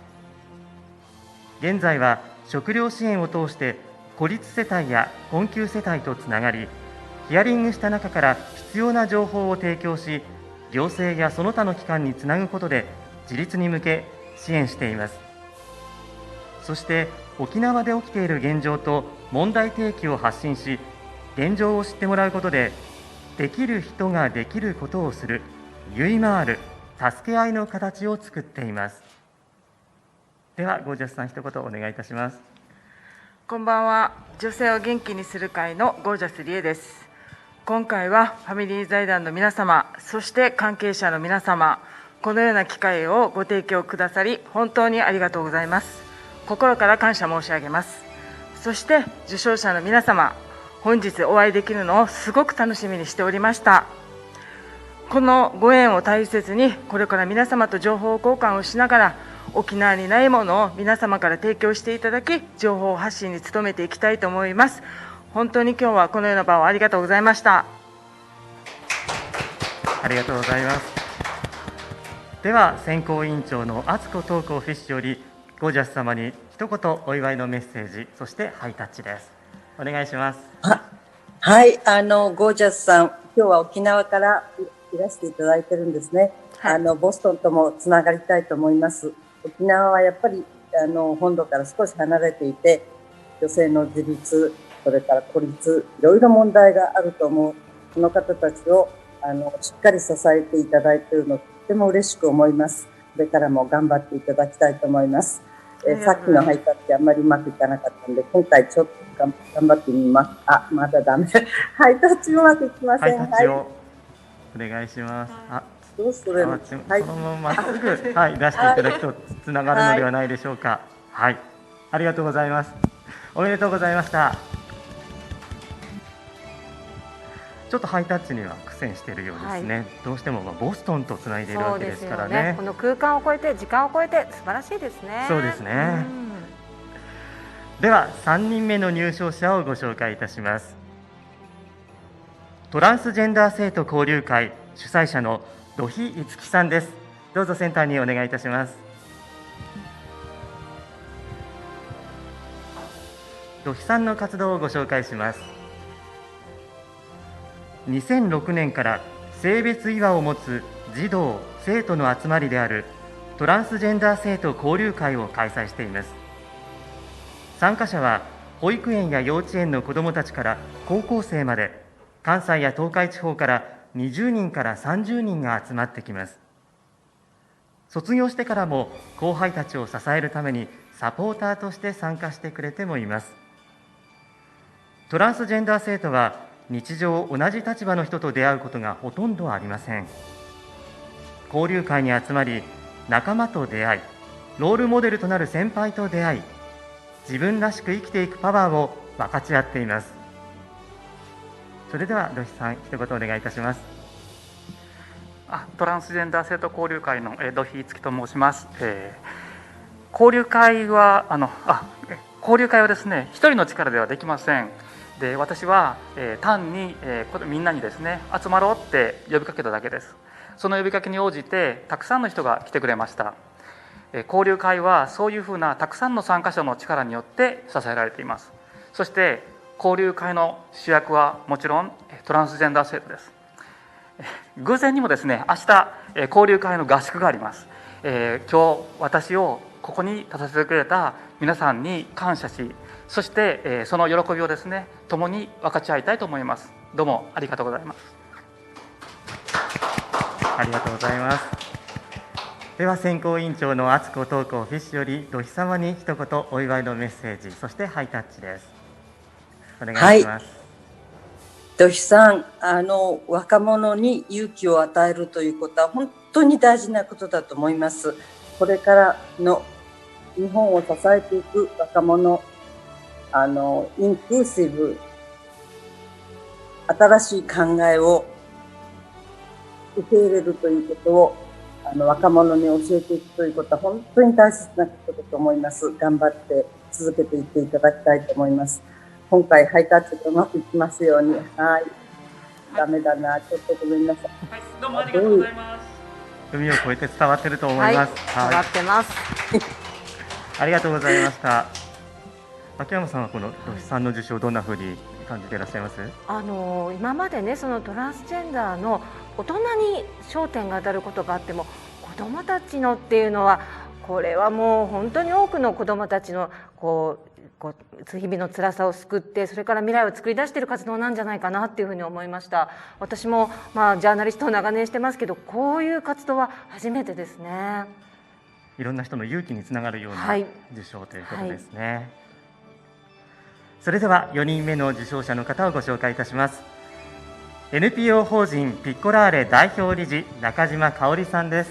S5: 現在は食料支援を通して孤立世帯や困窮世帯とつながり、ヒアリングした中から必要な情報を提供し、行政やその他の機関につなぐことで自立に向け支援しています。そして沖縄で起きている現状と問題提起を発信し、現状を知ってもらうことで、できる人ができることをする、ゆいまーる、助け合いの形を作っています。ではゴージャスさん、一言お願いいたします。
S10: こんばんは。女性を元気にする会のゴージャスリエです。今回はファミリー財団の皆様、そして関係者の皆様、このような機会をご提供くださり本当にありがとうございます。心から感謝申し上げます。そして受賞者の皆様、本日お会いできるのをすごく楽しみにしておりました。このご縁を大切に、これから皆様と情報交換をしながら、沖縄にないものを皆様から提供していただき、情報発信に努めていきたいと思います。本当に今日はこのような場をありがとうございました。
S5: ありがとうございます。では選考委員長の敦子東子フィッシュよりゴージャス様に一言お祝いのメッセージ、そしてハイタッチです。お願いします。
S6: はい、ゴージャスさん、今日は沖縄からいらしていただいてるんですね。はい、ボストンともつながりたいと思います。沖縄はやっぱり本土から少し離れていて、女性の自立、それから孤立、いろいろ問題があると思う。この方たちをしっかり支えていただいているの、とても嬉しく思います。これからも頑張っていただきたいと思います。さっきのハイタッチあんまりうまくいかなかったので、今回ちょっと頑張ってみます。あ、まだダメ。ハイタッチうまくいきません。
S5: ハイタッチをお願いします。
S6: どうするの？はい、
S5: そのまままっすぐ、はい、出していただくとつながるのではないでしょうか。はい、ありがとうございます。おめでとうございました。ちょっとハイタッチには苦戦しているようですね。はい、どうしてもボストンとつないでいるわけですからね。
S2: この空間を超えて時間を超えて素晴らしいですね。
S5: そうですね。では3人目の入賞者をご紹介いたします。トランスジェンダー生徒交流会主催者の土肥いつきさんです。どうぞセンターにお願いいたします。土肥さんの活動をご紹介します。2006年から性別違和を持つ児童・生徒の集まりであるトランスジェンダー生徒交流会を開催しています。参加者は保育園や幼稚園の子どもたちから高校生まで、関西や東海地方から20人から30人が集まってきます。卒業してからも後輩たちを支えるためにサポーターとして参加してくれてもいます。トランスジェンダー生徒は日常同じ立場の人と出会うことがほとんどありません。交流会に集まり、仲間と出会い、ロールモデルとなる先輩と出会い、自分らしく生きていくパワーを分かち合っています。それでは土肥さん、一言お願いいたします。
S11: トランスジェンダー生徒交流会の土肥いつきと申します。交流会はですね、一人の力ではできません。で、私は、単に、みんなにですね、集まろうって呼びかけただけです。その呼びかけに応じてたくさんの人が来てくれました。交流会はそういうふうなたくさんの参加者の力によって支えられています。そして交流会の主役はもちろんトランスジェンダー生徒です。偶然にもですね、明日交流会の合宿があります。今日私をここに立たせてくれた皆さんに感謝し、そして、その喜びをですね共に分かち合いたいと思います。どうもありがとうございます。
S5: ありがとうございます。では選考委員長の敦子東子フィッシュより土肥様に一言お祝いのメッセージ、そしてハイタッチです。お願いします。
S6: 土肥さん、若者に勇気を与えるということは本当に大事なことだと思います。これからの日本を支えていく若者、インクルーシブ、新しい考えを受け入れるということを若者に教えていくということは本当に大切なことだと思います。頑張って続けていっていただきたいと思います。今回ハイタッチがうまくいきますように。はい。ダメだな、ちょっとごめんなさい。
S11: はい、どうもありがとうございます。
S5: 海を越えて伝わってると思います。
S2: はい、伝わってます。
S5: ありがとうございました。秋山さんはこの土肥さんの受賞どんな風に感じていらっしゃいます？
S2: 今までね、そのトランスジェンダーの大人に焦点が当たることがあっても、子どもたちのっていうのは、これはもう本当に多くの子どもたちの日々の辛さを救って、それから未来を作り出している活動なんじゃないかなっていうふうに思いました。私もジャーナリストを長年してますけど、こういう活動は初めてですね。
S5: いろんな人の勇気につながるような受賞ということですね。それでは4人目の受賞者の方をご紹介いたします。 NPO 法人ピッコラーレ代表理事中島香織さんです。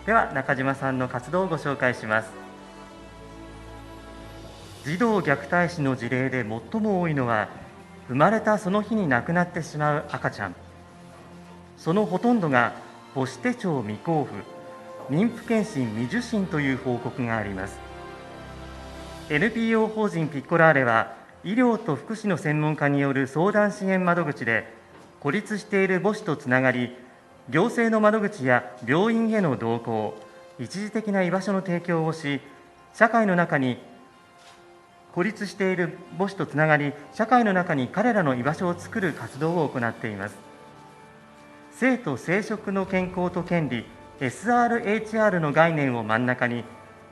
S5: では中島さんの活動をご紹介します。児童虐待死の事例で最も多いのは、生まれたその日に亡くなってしまう赤ちゃん。そのほとんどが母子手帳未交付、妊婦健診未受診という報告があります。NPO 法人ピッコラーレは、医療と福祉の専門家による相談支援窓口で、孤立している母子とつながり、行政の窓口や病院への同行、一時的な居場所の提供をし、社会の中に孤立している母子とつながり、社会の中に彼らの居場所を作る活動を行っています。性と生殖の健康と権利 SRHR の概念を真ん中に、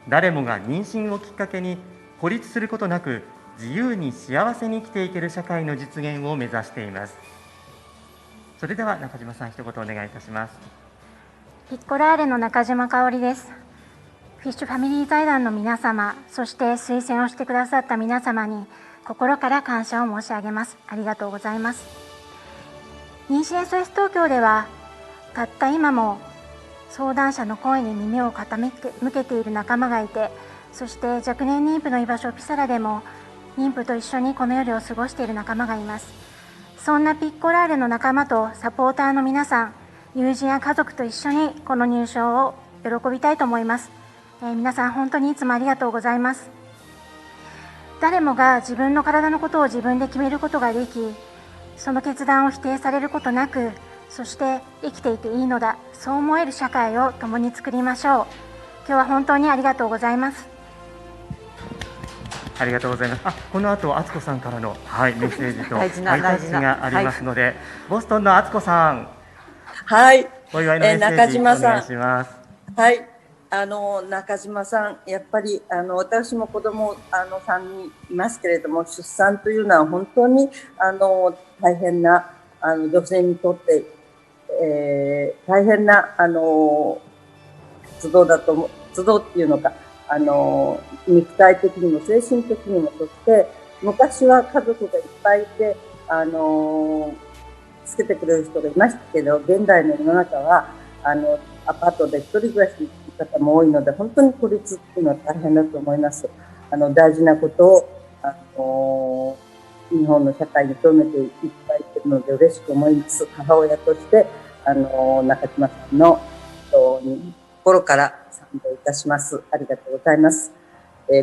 S5: 誰もが妊娠をきっかけに孤立することなく自由に幸せに生きていける社会の実現を目指しています。それでは中島さん、一言お願いいたします。
S12: ピッコラーレの中島香織です。フィッシュファミリー財団の皆様、そして推薦をしてくださった皆様に心から感謝を申し上げます。ありがとうございます。妊娠 SOS 東京では、たった今も相談者の声に耳を傾けている仲間がいて、そして若年妊婦の居場所ピサラでも妊婦と一緒にこの夜を過ごしている仲間がいます。そんなピッコラーレの仲間とサポーターの皆さん、友人や家族と一緒にこの入賞を喜びたいと思います。皆さん本当にいつもありがとうございます。誰もが自分の体のことを自分で決めることができ、その決断を否定されることなく、そして生きていていいのだ、そう思える社会を共に作りましょう。今日は本当にありがとうございます。
S5: ありがとうございます。この後敦子さんからの、メッセージとハイタッチがありますので、ボストンの敦子さん、お祝いのメッセージお願いします。
S6: 中島さん、やっぱり私も子供3人いますけれども、出産というのは本当に大変な女性にとって、大変な活動だと活動っていうのか、肉体的にも精神的にも、そして昔は家族がいっぱいいて助けてくれる人がいましたけど、現代の世の中はアパートで一人暮らしの方も多いので、本当に孤立っていうのは大変だと思います。大事なことを日本の社会に広めていただいているので嬉しく思います。母親として中島さんのに心から賛同いたします。ありがとうございます。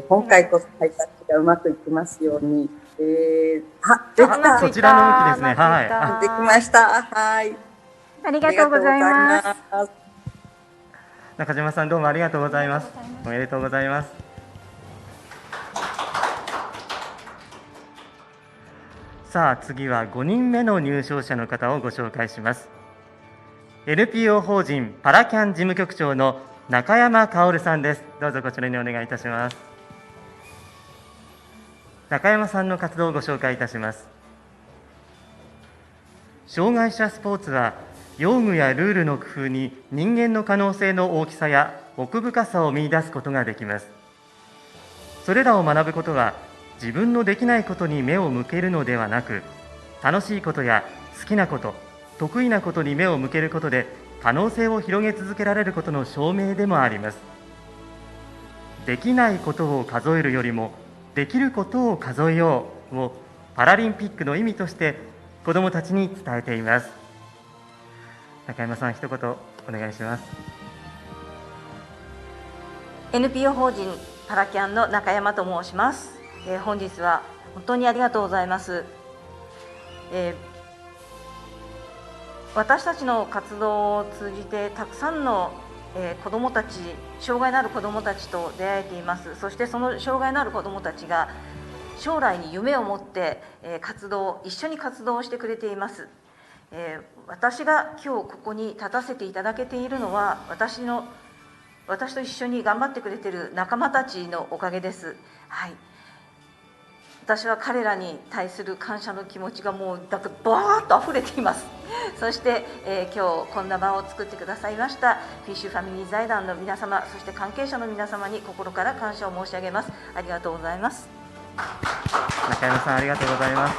S6: 今回こそハイタッチがうまくいきますように。できた。
S5: そちらの向きですね。
S6: できました。はい。
S12: ありがとうございます。
S5: 中島さん、どうもありがとうございます。おめでとうございます。さあ、次は5人目の入賞者の方をご紹介します。NPO 法人パラキャン事務局長の中山薫さんです。どうぞこちらにお願いいたします。中山さんの活動をご紹介いたします。障害者スポーツは用具やルールの工夫に人間の可能性の大きさや奥深さを見出すことができます。それらを学ぶことは自分のできないことに目を向けるのではなく、楽しいことや好きなこと、得意なことに目を向けることで可能性を広げ続けられることの証明でもあります。できないことを数えるよりもできることを数えようをパラリンピックの意味として子どもたちに伝えています。中山さん、一言お願いします。
S2: NPO 法人パラキャンの中山と申します。本日は本当にありがとうございます。私たちの活動を通じてたくさんの子どもたち、障害のある子どもたちと出会えています。そしてその障害のある子どもたちが将来に夢を持って一緒に活動をしてくれています。私が今日ここに立たせていただけているのは私と一緒に頑張ってくれている仲間たちのおかげです。はい、私は彼らに対する感謝の気持ちがもうバーッと溢れています。そして、今日こんな場を作ってくださいましたフィッシュファミリー財団の皆様、そして関係者の皆様に心から感謝を申し上げます。ありがとうございます。
S5: 中山さん、ありがとうございます。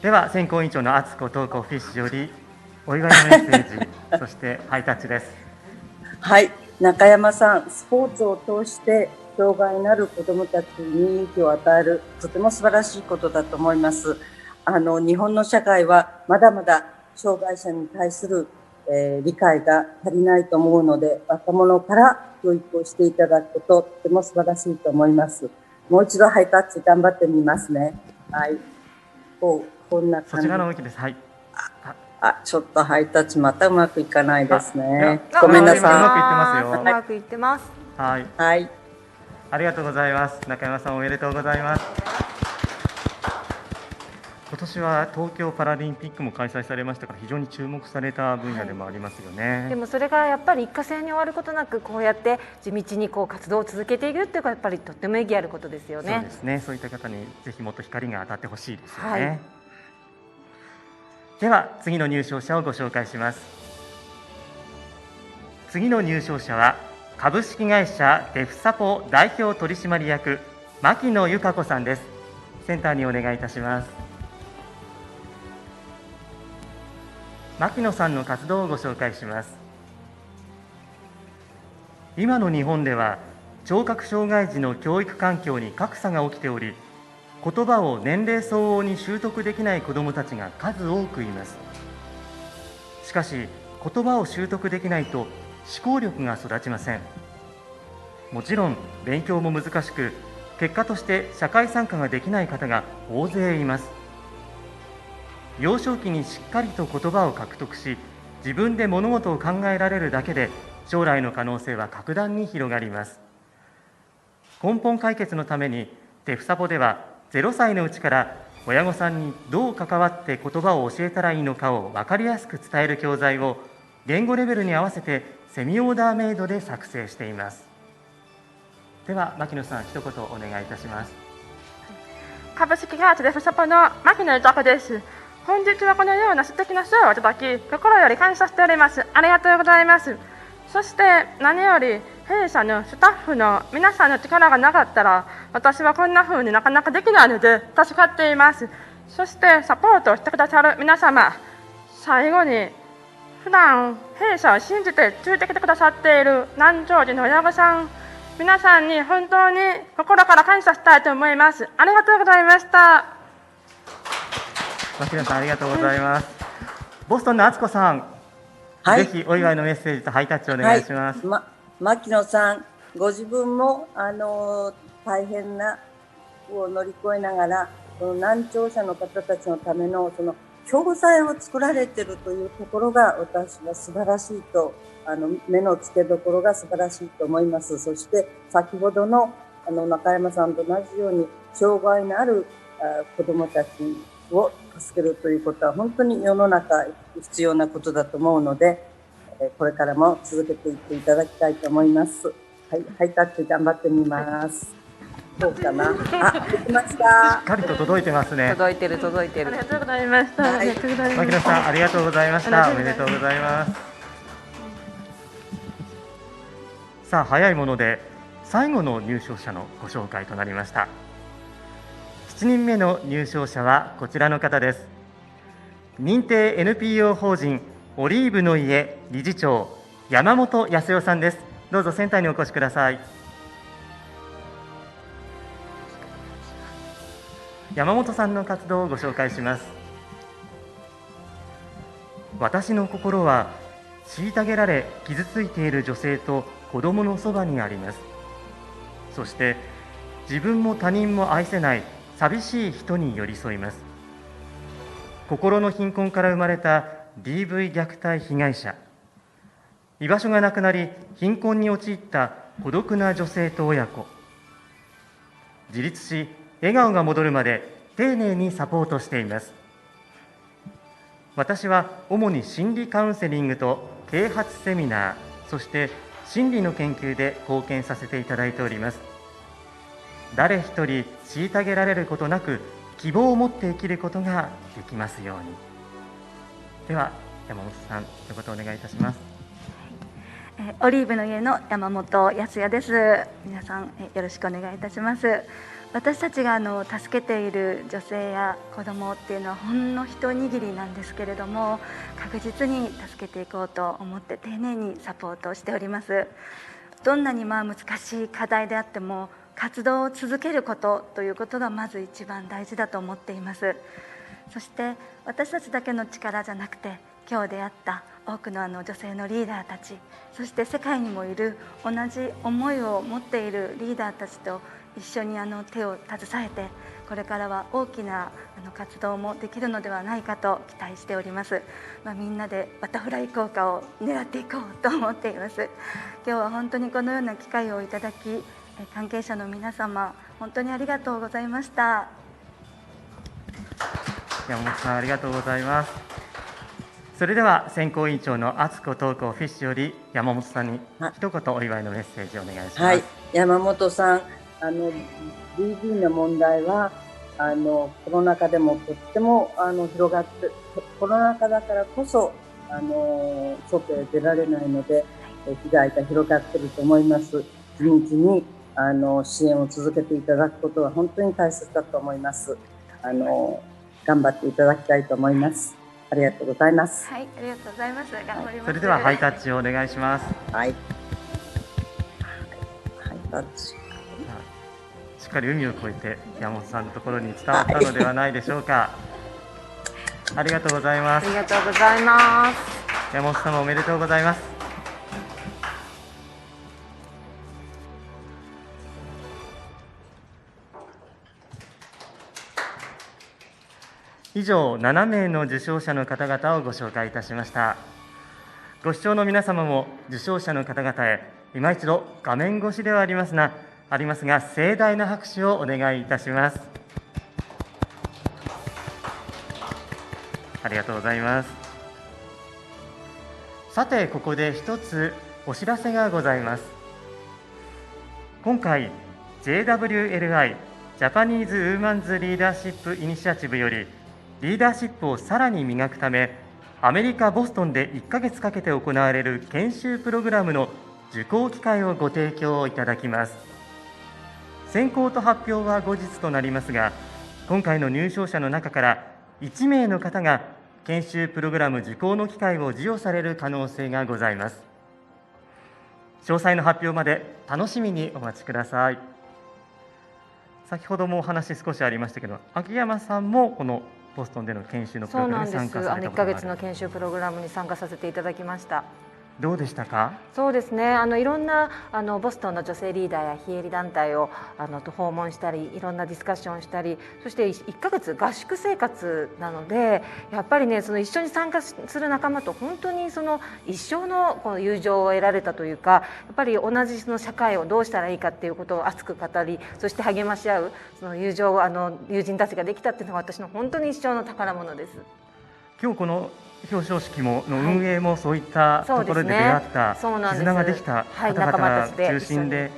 S5: では選考委員長の敦子東子フィッシュよりお祝いのメッセージそしてハイタッチです。
S6: はい、中山さん、スポーツを通して障害のある子どもたちに勇気を与える、とても素晴らしいことだと思います。日本の社会はまだまだ障害者に対する、理解が足りないと思うので、若者から教育をしていただくこと、とても素晴らしいと思います。もう一度ハイタッチ頑張ってみますね。はい、こんな感じ。
S5: そちらの向きです。はい。
S6: ちょっとハイタッチまたうまくいかないですね。ごめんなさい。
S5: うまくいってますよ。
S2: うまくいってます。
S5: はい。
S6: はい。
S5: ありがとうございます。中山さん、おめでとうございます。今年は東京パラリンピックも開催されましたから非常に注目された分野でもありますよね。
S2: でもそれがやっぱり一過性に終わることなく、こうやって地道に活動を続けていくっていうのがやっぱりとっても意義あることですよね。
S5: そうですね。そういった方にぜひもっと光が当たってほしいですよね。はい、では次の入賞者をご紹介します。次の入賞者は株式会社デフサポ代表取締役牧野由香子さんです。センターにお願いいたします。牧野さんの活動をご紹介します。今の日本では聴覚障害児の教育環境に格差が起きており、言葉を年齢相応に習得できない子どもたちが数多くいます。しかし言葉を習得できないと思考力が育ちません。もちろん勉強も難しく、結果として社会参加ができない方が大勢います。幼少期にしっかりと言葉を獲得し、自分で物事を考えられるだけで将来の可能性は格段に広がります。根本解決のためにデフサポでは0歳のうちから親御さんにどう関わって言葉を教えたらいいのかを分かりやすく伝える教材を言語レベルに合わせてセミオーダーメイドで作成しています。では牧野さん、一言お願いいたします。
S13: 株式会社デフサポの牧野由香子です。本日はこのような素敵な賞をいただき、心より感謝しております。ありがとうございます。そして何より弊社のスタッフの皆さんの力がなかったら、私はこんな風になかなかできないので助かっています。そしてサポートをしてくださる皆様、最後に普段弊社を信じてついてきてくださっている南城寺の親御さん、皆さんに本当に心から感謝したいと思います。ありがとうございました。
S5: 牧野さん、ありがとうございます。ボストンの敦子さん、はい、ぜひお祝いのメッセージとハイタッチをお願いします。
S6: 牧野さん、ご自分も大変なを乗り越えながら、その難聴者の方たちのためのその教材を作られているというところが、私は素晴らしいと、目の付けどころが素晴らしいと思います。そして先ほどの中山さんと同じように障害のある子どもたちを助けるということは本当に世の中必要なことだと思うので、これからも続けていっていただきたいと思います。はい、ハイタッチ頑張ってみます。どうかな。あ、できました。
S5: しっかりと届いてますね。
S2: 届いてる届いてる。
S13: ありがとうございました。
S6: はい
S13: ありがとうございま
S5: 牧野さんありがとうございました。おめでとうございます。さあ早いもので最後の入賞者のご紹介となりました。7人目の入賞者はこちらの方です。認定 NPO 法人オリーブの家理事長山本康代さんです。どうぞセンターにお越しください。山本さんの活動をご紹介します。私の心は虐げられ傷ついている女性と子供のそばにあります。そして自分も他人も愛せない寂しい人に寄り添います。心の貧困から生まれた DV 虐待被害者、居場所がなくなり貧困に陥った孤独な女性と親子、自立し笑顔が戻るまで丁寧にサポートしています。私は主に心理カウンセリングと啓発セミナー、そして心理の研究で貢献させていただいております。誰一人虐げられることなく希望を持って生きることができますように。では山本さん一言お願いいたします。
S4: オリーブの家の山本康也です。皆さんよろしくお願いいたします。私たちが助けている女性や子どもっていうのはほんの一握りなんですけれども、確実に助けていこうと思って丁寧にサポートをしております。どんなに難しい課題であっても活動を続けることということがまず一番大事だと思っています。そして私たちだけの力じゃなくて、今日出会った多くの女性のリーダーたち、そして世界にもいる同じ思いを持っているリーダーたちと一緒に手を携えて、これからは大きな活動もできるのではないかと期待しております。みんなでバタフライ効果を狙っていこうと思っています。今日は本当にこのような機会をいただき、関係者の皆様本当にありがとうございました。
S5: 山本さんありがとうございます。それでは選考委員長の敦子東子フィッシュより山本さんに一言お祝いのメッセージをお願いします。
S6: はい、山本さん、DV の問題はコロナ禍でもとっても広がって、コロナ禍だからこそ外へ出られないので被害が広がっていると思います。地道に支援を続けていただくことは本当に大切だと思います。頑張っていただきたいと思います。ありがとうございます。
S4: はい、ありがとうございます。頑張ります。
S5: それではハイタッチをお願いします。
S6: はい。ハイタッチ。
S5: しっかり海を越えて山本さんのところに伝わったのではないでしょうか。ありがとうございます。
S2: ありがとうございます。
S5: 山本様おめでとうございます。以上7名の受賞者の方々をご紹介いたしました。ご視聴の皆様も受賞者の方々へ今一度画面越しではありますが盛大な拍手をお願いいたします。ありがとうございます。さてここで一つお知らせがございます。今回 JWLI ジャパニーズ・ウーマンズ・リーダーシップ・イニシアチブよりリーダーシップをさらに磨くため、アメリカ・ボストンで1ヶ月かけて行われる研修プログラムの受講機会をご提供いただきます。選考と発表は後日となりますが、今回の入賞者の中から1名の方が研修プログラム受講の機会を授与される可能性がございます。詳細の発表まで楽しみにお待ちください。先ほどもお話少しありましたけど、秋山さんもこのボストンでの研修のプログラムに参加されたことがある。
S2: そうなんです。1ヶ月の研修プログラムに参加させていただきました。
S5: どうでしたか？
S2: そうですね、いろんなボストンの女性リーダーや非営利団体を訪問したり、いろんなディスカッションをしたり、そして1ヶ月合宿生活なので、やっぱりね、その一緒に参加する仲間と本当にその一生のこの友情を得られたというか、やっぱり同じその社会をどうしたらいいかっていうことを熱く語り、そして励まし合うその友情を友人たちができたっていうのが私の本当に一生の宝物です。
S5: 今日この表彰式の運営もそういったところで出会った絆ができた方々が中心で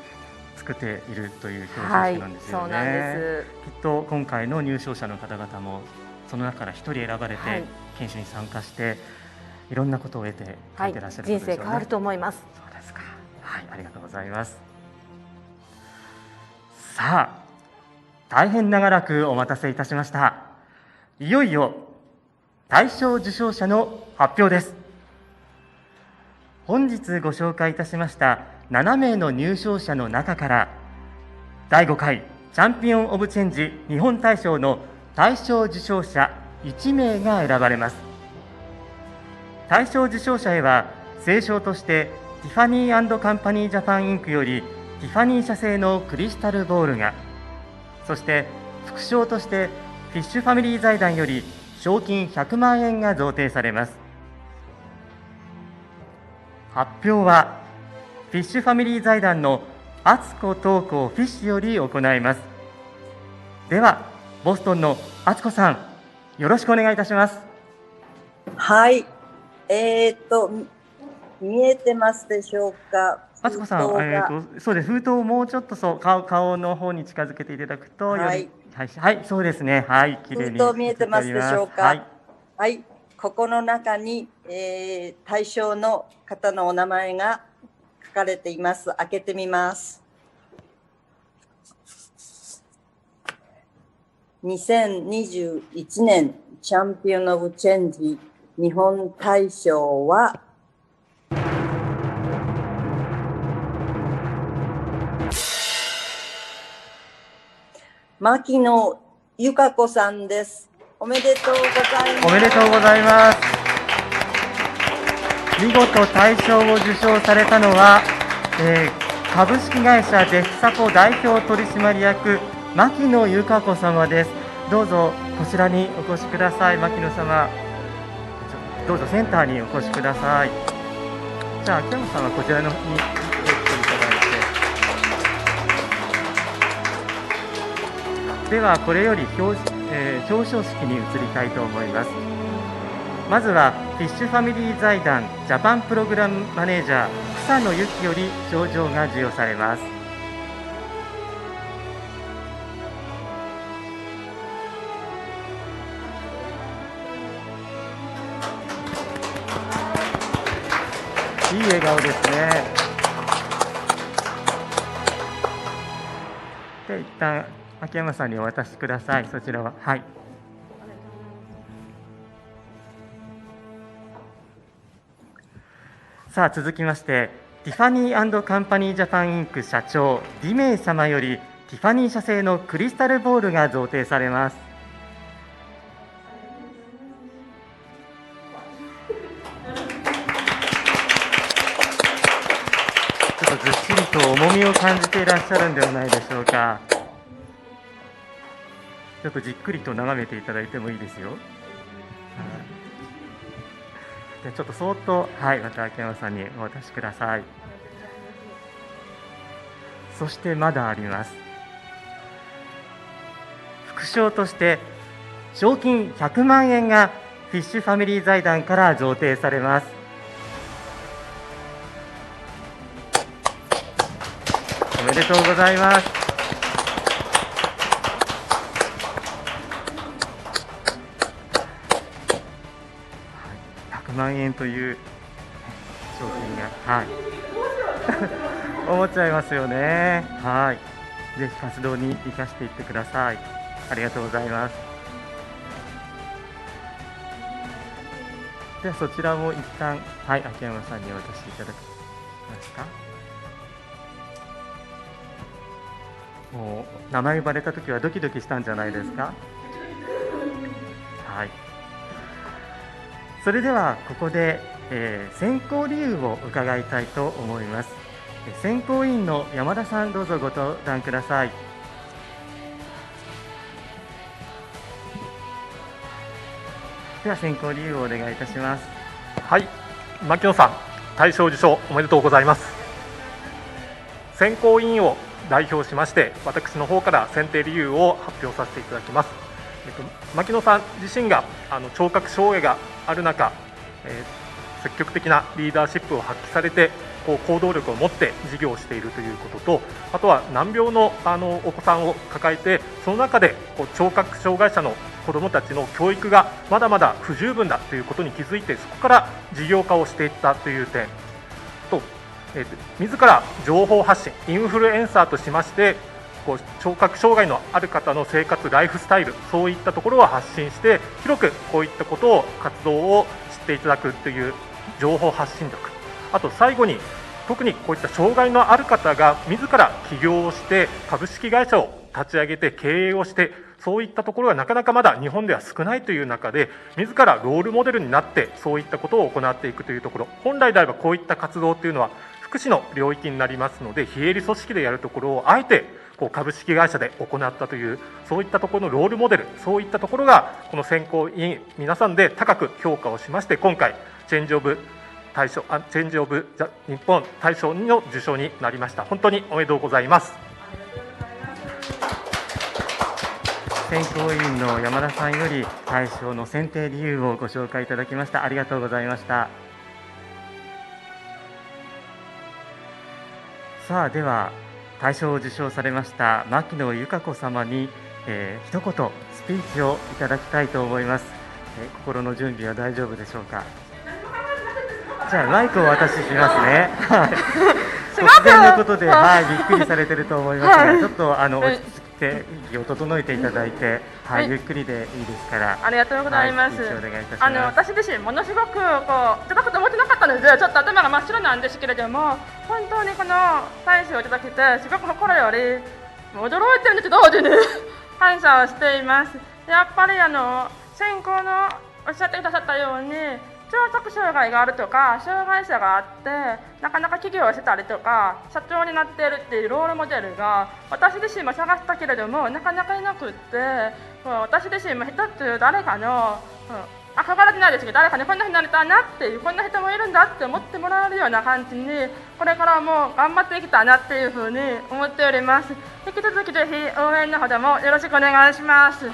S5: 作っているという表彰式なんですよね。きっと今回の入賞者の方々もその中から一人選ばれて研修に参加していろんなことを得て帰ってらっしゃることでしょうね。
S2: 人生変わると思います。
S5: そうですか。はい、ありがとうございます。さあ、大変長らくお待たせいたしました。いよいよ大賞受賞者の発表です。本日ご紹介いたしました7名の入賞者の中から第5回チャンピオン・オブ・チェンジ日本大賞の大賞受賞者1名が選ばれます。大賞受賞者へは正賞としてティファニー&カンパニージャパンインクよりティファニー社製のクリスタルボールが、そして副賞としてフィッシュファミリー財団より賞金100万円が贈呈されます。発表はフィッシュファミリー財団の敦子東子フィッシュより行います。ではボストンの敦子さん、よろしくお願いいたします。
S6: はい、見えてますでしょうか？
S5: 敦子さん、そうです。封筒をもうちょっと顔の方に近づけていただくと、はい、はい、そうですね。はい、綺麗に
S6: 封筒見えてますでしょうか？はい、はい、ここの中に、対象の方のお名前が書かれています。開けてみます。2021年チャンピオン・オブ・チェンジ日本大賞は牧野由香子さんです。おめでとうございます。
S5: おめでとうございます。見事大賞を受賞されたのは、株式会社デフサポ代表取締役牧野由香子様です。どうぞこちらにお越しください。牧野様、どうぞセンターにお越しください。じゃあ秋山さんはこちらの方にお越しいただいて、ではこれより表彰式に移りたいと思います。まずはフィッシュファミリー財団ジャパンプログラムマネージャー草野由紀より賞状が授与されます。いい笑顔ですね。で、一旦秋山さんにお渡しください。そちらは、はい。さあ続きましてティファニー&カンパニージャパンインク社長ディメイ様よりティファニー社製のクリスタルボールが贈呈されます。ちょっとずっしりと重みを感じていらっしゃるんではないでしょうか。ちょっとじっくりと眺めていただいてもいいですよ。じゃちょっとそーっと、はい、また秋山さんにお渡しください。そしてまだあります。副賞として賞金100万円がフィッシュファミリー財団から贈呈されます。おめでとうございます。100万円という商品が、はい思っちゃいますよね。はい、ぜひ活動に生かしていってください。ありがとうございます。ではそちらも一旦、はい、秋山さんにお渡しいただけますか。もう名前呼ばれたときはドキドキしたんじゃないですか。はい、それではここで選考理由を伺いたいと思います。選考委員の山田さん、どうぞご登壇ください。では選考理由をお願いいたします。
S14: はい、牧野さん、大賞受賞おめでとうございます。選考委員を代表しまして、私の方から選定理由を発表させていただきます。牧野さん自身が聴覚障害がある中、積極的なリーダーシップを発揮されて、行動力を持って事業をしているということと、あとは難病のお子さんを抱えて、その中で聴覚障害者の子どもたちの教育がまだまだ不十分だということに気づいて、そこから事業化をしていったという点と、自ら情報発信、インフルエンサーとしまして、聴覚障害のある方の生活、ライフスタイル、そういったところを発信して、広くこういったことを、活動を知っていただくという情報発信力、あと最後に、特にこういった障害のある方が自ら起業をして、株式会社を立ち上げて経営をして、そういったところがなかなかまだ日本では少ないという中で、自らロールモデルになってそういったことを行っていくというところ、本来であればこういった活動というのは福祉の領域になりますので、非営利組織でやるところをあえて株式会社で行ったという、そういったところのロールモデル、そういったところがこの選考委員皆さんで高く評価をしまして、今回チェンジオブ日本大賞の受賞になりました。本当におめでとうございます。
S5: 選考委員の山田さんより大賞の選定理由をご紹介いただきました。ありがとうございました。さあ、では大賞を受賞されました牧野由香子様に、一言スピーチをいただきたいと思います。心の準備は大丈夫でしょうか。じゃあマイクをお渡ししますね。突然のことで、びっくりされてると思いますが、ちょっと落ち着いて息を整えていただいて、ゆっくりでいいですから。
S13: ありがとうございます。
S5: スピーチお願いいたします。
S13: 私自身ものすごくいただくと思ってなかったので、ちょっと頭が真っ白なんですけれども、本当にこの大賞をいただけて、すごく心より驚いてるんですけど、同時に感謝をしています。やっぱり選考のおっしゃってくださったように、聴覚障害があるとか障害者があってなかなか起業をしてたりとか社長になっているっていうロールモデルが私自身も探したけれどもなかなかいなくって、私自身も一つ誰かの、憧れてないですけど誰かにこんなふうになりたいなっていう、こんな人もいるんだって思ってもらえるような感じにこれからも頑張っていきたいなっていうふうに思っております。引き続きぜひ応援のほどもよろしくお願いします。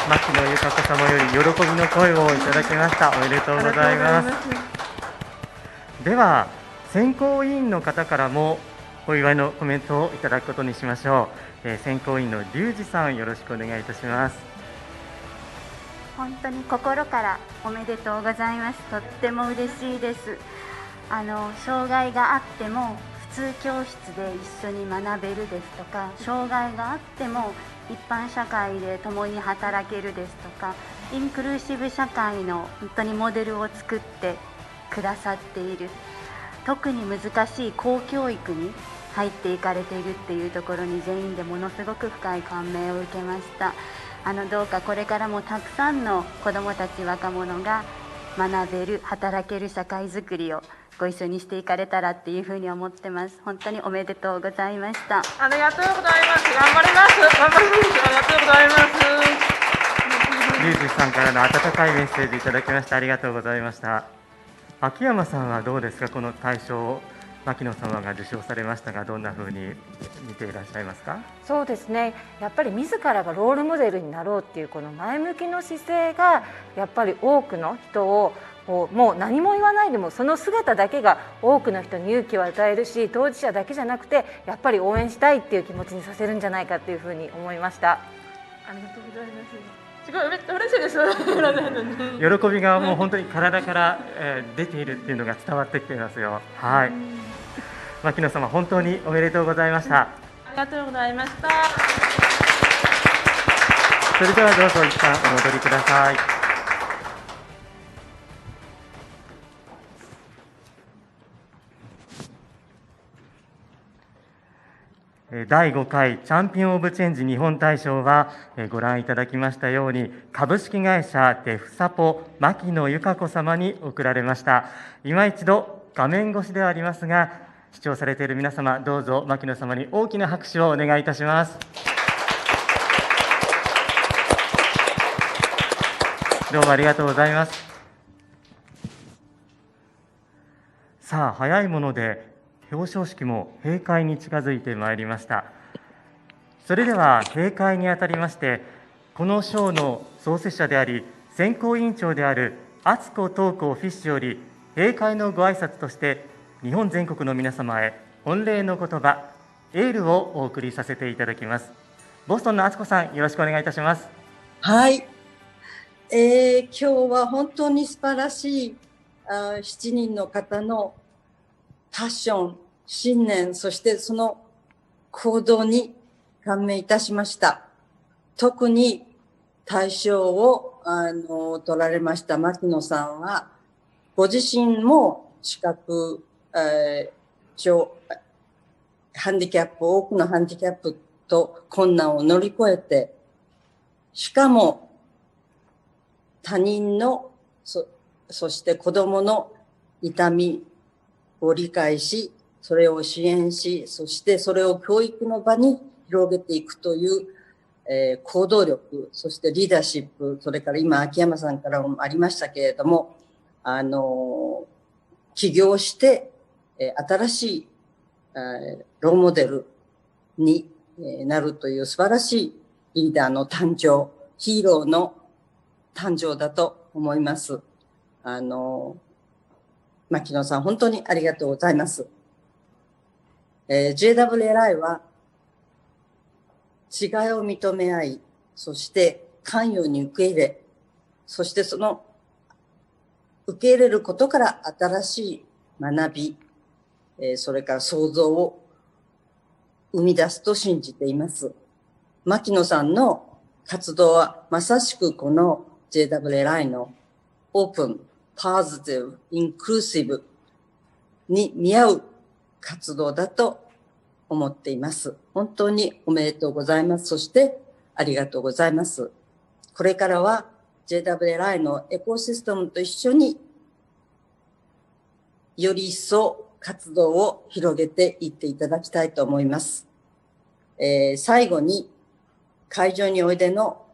S5: 牧野由香子様より喜びの声をいただきました。おめでとうございます。では選考委員の方からもお祝いのコメントをいただくことにしましょう。選考委員の龍二さん、よろしくお願いいたします。
S4: 本当に心からおめでとうございます。とっても嬉しいです。障害があっても普通教室で一緒に学べるですとか、障害があっても一般社会で共に働けるですとか、インクルーシブ社会の本当にモデルを作ってくださっている、特に難しい公教育に入っていかれているっていうところに全員でものすごく深い感銘を受けました。どうかこれからもたくさんの子どもたち若者が学べる働ける社会づくりをご一緒にしていかれたらっていうふうに思ってます。本当におめでとうございました。
S13: ありがとうございます。頑張ります。頑張ります。ありがとうございます。
S5: 龍二さんからの温かいメッセージいただきましてありがとうございました。秋山さんはどうですか。この大賞を牧野様が受賞されましたが、どんなふうに見ていらっしゃいますか。
S2: そうですね、やっぱり自らがロールモデルになろうっていうこの前向きの姿勢がやっぱり多くの人をもう何も言わないでもその姿だけが多くの人に勇気を与えるし、当事者だけじゃなくてやっぱり応援したいっていう気持ちにさせるんじゃないかっていうふうに思いました。
S13: ありがとうございます。すごい嬉しいです。
S5: 喜びがもう本当に体から、出ているっていうのが伝わってきていますよ。はい。牧野様、本当におめでとうございました。
S13: ありがとうございました。
S5: それではどうぞ一旦お戻りください。第5回チャンピオン・オブ・チェンジ日本大賞はご覧いただきましたように株式会社デフサポ牧野由香子様に贈られました。今一度画面越しではありますが、視聴されている皆様、どうぞ牧野様に大きな拍手をお願いいたします。どうもありがとうございます。さあ、早いもので表彰式も閉会に近づいてまいりました。それでは閉会にあたりまして、この賞の創設者であり選考委員長である敦子東子フィッシュより閉会のご挨拶として日本全国の皆様へ御礼の言葉、エールをお送りさせていただきます。ボストンの敦子さん、よろしくお願いいたします。
S6: はい、今日は本当に素晴らしい7人の方のパッション、信念、そしてその行動に感銘いたしました。特に大賞を取られました牧野さんは、ご自身も視覚、ハンディキャップ、多くのハンディキャップと困難を乗り越えて、しかも他人の、そして子供の痛みを理解し、それを支援し、そしてそれを教育の場に広げていくという、行動力、そしてリーダーシップ、それから今秋山さんからもありましたけれども、起業して、新しい、ローモデルになるという素晴らしいリーダーの誕生、ヒーローの誕生だと思います。牧野さん、本当にありがとうございます。JWLI は違いを認め合い、そして関与に受け入れ、そしてその受け入れることから新しい学び、それから創造を生み出すと信じています。牧野さんの活動はまさしくこの JWLI のオープン、ポジティブ、インクルーシブに見合う活動だと思っています。本当におめでとうございます。そしてありがとうございます。これからは JWLI のエコシステムと一緒により一層活動を広げていっていただきたいと思います。最後に会場においでの、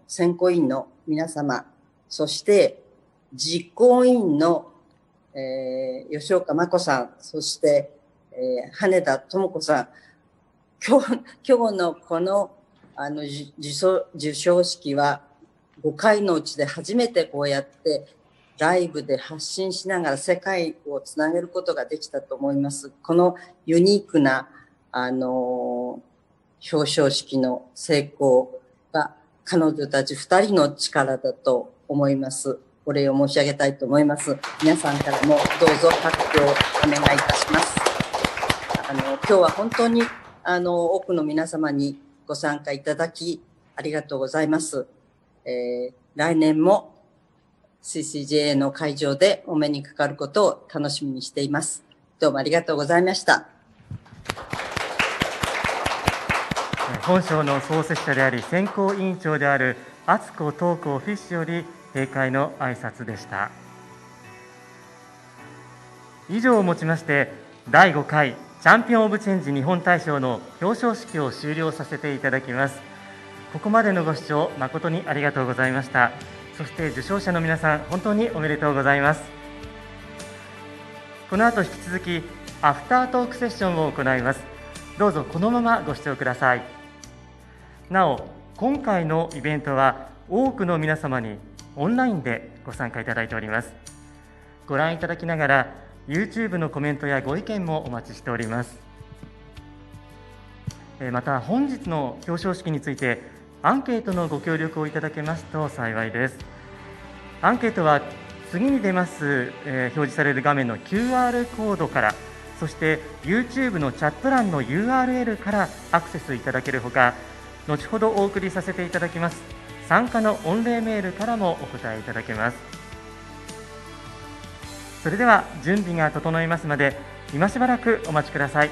S6: 選考委員の皆様、そして実行委員の、吉岡真子さん、そして、羽田智子さん、今日のこの授賞式は5回のうちで初めてこうやってライブで発信しながら世界をつなげることができたと思います。このユニークな表彰式の成功は彼女たち2人の力だと思います。お礼を申し上げたいと思います。皆さんからもどうぞ拍手をお願いいたします。今日は本当に多くの皆様にご参加いただきありがとうございます。来年も CCJA の会場でお目にかかることを楽しみにしています。どうもありがとうございました。
S5: 本賞の創設者であり選考委員長である敦子東子フィッシュより閉会の挨拶でした。以上をもちまして第5回チャンピオン・オブ・チェンジ日本大賞の表彰式を終了させていただきます。ここまでのご視聴誠にありがとうございました。そして受賞者の皆さん、本当におめでとうございます。この後引き続きアフタートークセッションを行います。どうぞこのままご視聴ください。なお、今回のイベントは多くの皆様にオンラインでご参加いただいております。ご覧いただきながら YouTube のコメントやご意見もお待ちしております。また本日の表彰式についてアンケートのご協力をいただけますと幸いです。アンケートは次に出ます、表示される画面の QR コードから、そして YouTube のチャット欄の URL からアクセスいただけるほか、後ほどお送りさせていただきます参加の御礼メールからもお答えいただけます。それでは準備が整いますので今しばらくお待ちください。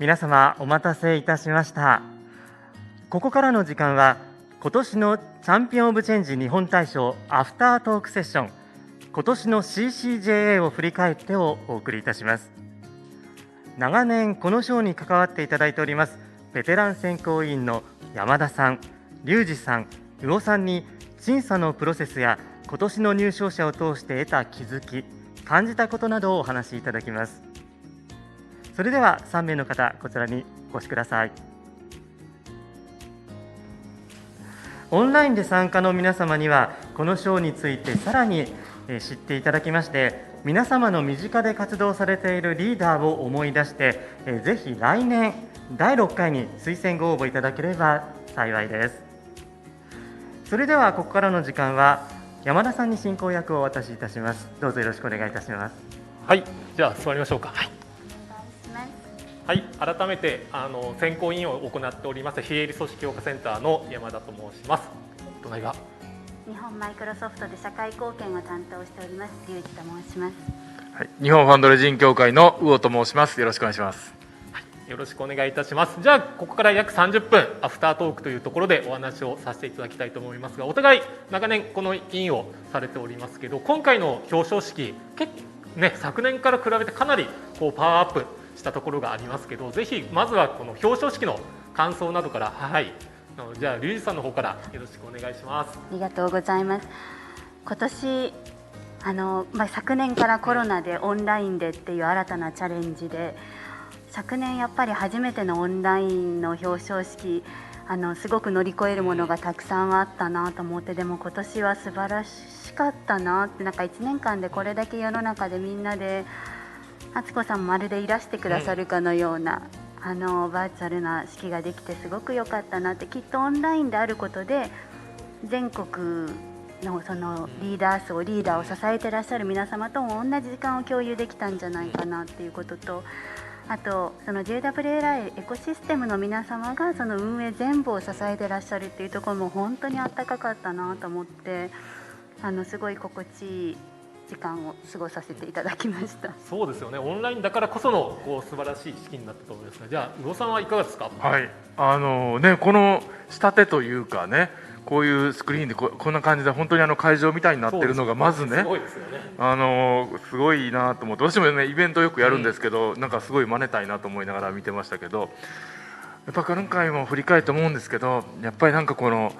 S5: 皆様お待たせいたしました。ここからの時間は今年のチャンピオン・オブ・チェンジ日本大賞アフタートークセッション、今年の CCJA を振り返ってをお送りいたします。長年この賞に関わっていただいておりますベテラン選考委員の山田さん、龍二さん、魚さんに審査のプロセスや今年の入賞者を通して得た気づき、感じたことなどをお話しいただきます。それでは3名の方、こちらにお越しください。オンラインで参加の皆様にはこの賞についてさらに知っていただきまして、皆様の身近で活動されているリーダーを思い出して、ぜひ来年第6回に推薦ご応募いただければ幸いです。それではここからの時間は山田さんに進行役をお渡しいたします。どうぞよろしくお願いいたします。
S14: はい、じゃあ座りましょうか。はい、改めて選考委員を行っております非営利組織評価センターの山田と申します。隣が
S4: 日本マイクロソフトで社会貢献を担当しております龍二と申します。
S1: はい、日本ファンドレジン協会の魚と申します。よろしくお願いします。
S14: よろしくお願いいたします。じゃあここから約30分アフタートークというところでお話をさせていただきたいと思いますが、お互い長年この委員をされておりますけど、今回の表彰式昨年から比べてかなりパワーアップしたところがありますけど、ぜひまずはこの表彰式の感想などから、じゃあ龍二さんの方からよろしくお願いします。
S4: ありがとうございます。今年昨年からコロナでオンラインでっていう新たなチャレンジで、昨年やっぱり初めてのオンラインの表彰式、すごく乗り越えるものがたくさんあったなと思って、でも今年は素晴らしかったなって、1年間でこれだけ世の中でみんなで敦子さんもまるでいらしてくださるかのような、バーチャルな式ができてすごく良かったなって、きっとオンラインであることで全国のそのリーダーを支えていらっしゃる皆様とも同じ時間を共有できたんじゃないかなっていうことと、あとその JWLI エコシステムの皆様がその運営全部を支えていらっしゃるっていうところも本当にあったかかったなと思って、すごい心地いい時間を過ごさせていただきました。
S14: そうですよね、オンラインだからこその素晴らしい式になったと思いますが、じゃあ魚さんはいかがですか。
S1: はい、この仕立てというかね、こういうスクリーンでこんな感じで本当に会場みたいになってるのがまずね、
S14: すごいですよね。
S1: すごいなと思って、私もねイベントよくやるんですけど、なんかすごい真似たいなと思いながら見てましたけど、やっぱ今回も振り返って思うんですけど、やっぱりなんかこの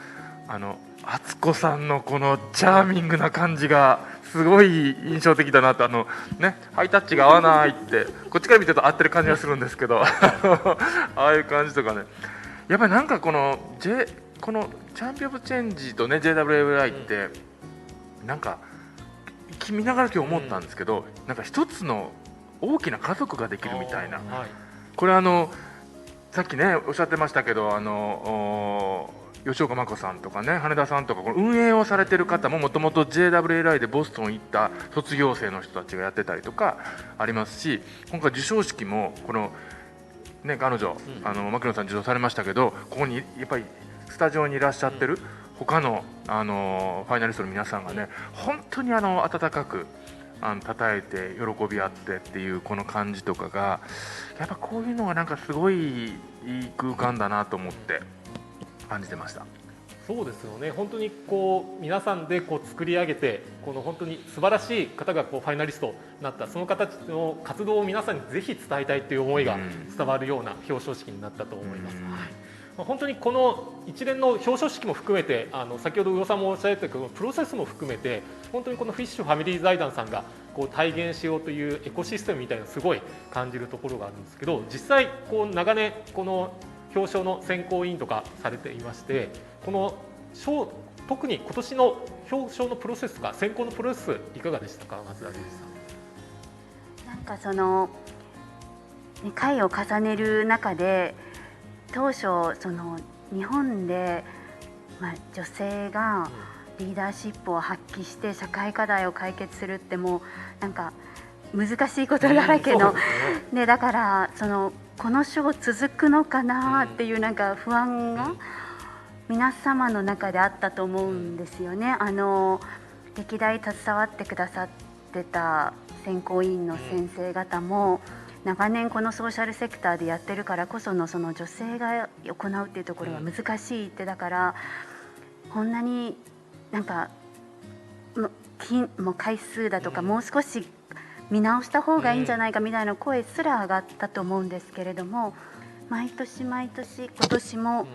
S1: 敦子さんのこのチャーミングな感じがすごい印象的だなと、ハイタッチが合わないってこっちから見てると合ってる感じがするんですけどああいう感じとかね、やっぱりなんかこのチャンピオン・オブ・チェンジとね JWLI って、なんか見ながら今日思ったんですけど、なんか一つの大きな家族ができるみたいな、これさっきねおっしゃってましたけど、吉岡真子さんとかね、羽田さんとか、この運営をされてる方ももともと JWLI でボストン行った卒業生の人たちがやってたりとかありますし、今回授賞式もこのね彼女、牧野さん受賞されましたけど、ここにやっぱりスタジオにいらっしゃってる他のファイナリストの皆さんがね、本当に温かく称えて喜び合ってっていうこの感じとかが、やっぱこういうのがなんかすごいいい空間だなと思って感じてました。
S14: そうですよね、本当に皆さんで作り上げて、本当に素晴らしい方がファイナリストになった、その方の活動を皆さんにぜひ伝えたいという思いが伝わるような表彰式になったと思います。本当にこの一連の表彰式も含めて、先ほど魚さんもおっしゃったけどプロセスも含めて、本当にこのフィッシュファミリー財団さんが体現しようというエコシステムみたいなすごい感じるところがあるんですけど、実際長年この表彰の選考委員とかされていまして、この賞、特に今年の表彰のプロセスとか選考のプロセスいかがでしたか。松田龍二さん。
S4: なんか回を重ねる中で、当初日本で、女性がリーダーシップを発揮して社会課題を解決するってもうなんか難しいことだらけの、だからこの賞続くのかなっていうなんか不安が皆様の中であったと思うんですよね。歴代携わってくださってた選考委員の先生方も長年このソーシャルセクターでやってるからこそのその女性が行うっていうところは難しいって、だからこんなになんかもう回数だとかもう少し見直した方がいいんじゃないかみたいな声すら上がったと思うんですけれども、毎年毎年今年も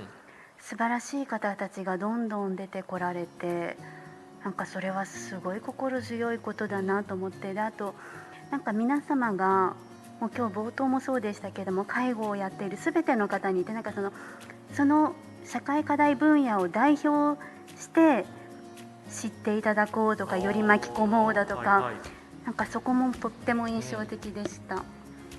S4: 素晴らしい方たちがどんどん出てこられて、なんかそれはすごい心強いことだなと思って、であとなんか皆様がもう今日冒頭もそうでしたけれども、介護をやっている全ての方にいて、なんかその社会課題分野を代表して知っていただこうとか、より巻き込もうだとか、なんかそこもとっても印象的でした。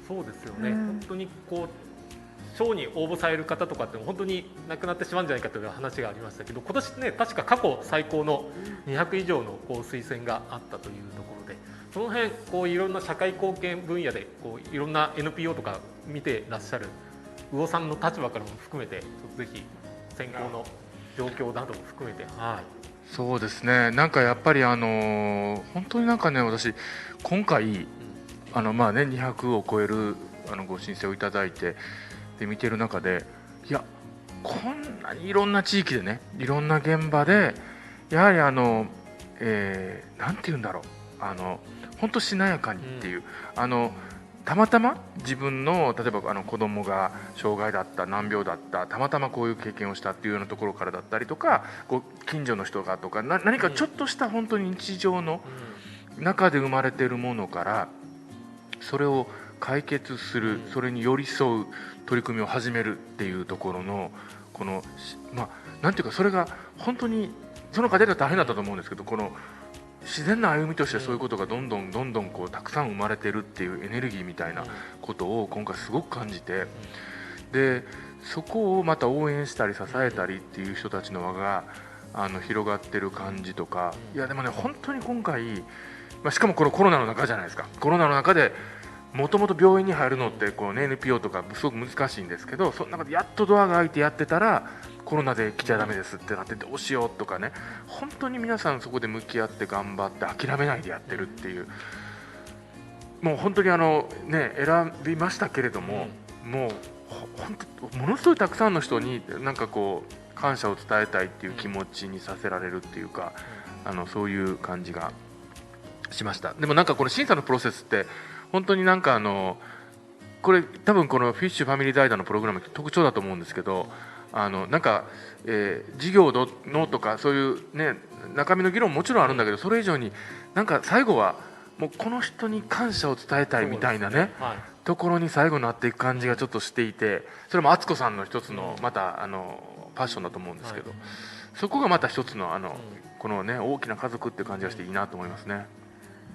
S14: そうですよね、本当にこう賞に応募される方とかって本当に亡くなってしまうんじゃないかという話がありましたけど、今年ね確か過去最高の200以上のこう推薦があったというところで、その辺こういろんな社会貢献分野でこういろんな NPO とか見てらっしゃる魚さんの立場からも含めて、ぜひ選考の状況なども含めて、
S1: そうですね、なんかやっぱり本当になんかね、私今回まあね200を超えるご申請をいただいてで見てる中で、いやこんなにいろんな地域でね、いろんな現場でやはりなんて言うんだろう、本当しなやかにっていう、たまたま自分の例えば子供が障害だった、難病だった、たまたまこういう経験をしたっていうようなところからだったりとか、こう近所の人がとか何かちょっとした本当に日常の中で生まれているものからそれを解決する、それに寄り添う取り組みを始めるっていうところのこのなんていうか、それが本当にその過程では大変だったと思うんですけど、この自然な歩みとしてそういうことがどんどんこうたくさん生まれてるっていうエネルギーみたいなことを今回すごく感じて、でそこをまた応援したり支えたりっていう人たちの輪が広がってる感じとか、いやでもね本当に今回、しかもこのコロナの中じゃないですか。コロナの中でもともと病院に入るのってこう、ね、NPO とかすごく難しいんですけど、その中でやっとドアが開いてやってたらコロナで来ちゃダメですってなってどうしようとかね、本当に皆さんそこで向き合って頑張って諦めないでやってるっていう、もう本当に選びましたけれども、もう本当ものすごいたくさんの人になんかこう感謝を伝えたいっていう気持ちにさせられるっていうか、そういう感じがしました。でもなんかこの審査のプロセスって本当になんかこれ多分このフィッシュファミリー財団のプログラム特徴だと思うんですけど、なんか、事業のとかそういうね中身の議論ももちろんあるんだけど、それ以上になんか最後はもうこの人に感謝を伝えたいみたいなね、ところに最後になっていく感じがちょっとしていて、それも敦子さんの一つのまたパッションだと思うんですけど、そこがまた一つのこのね大きな家族っていう感じがしていいなと思いますね。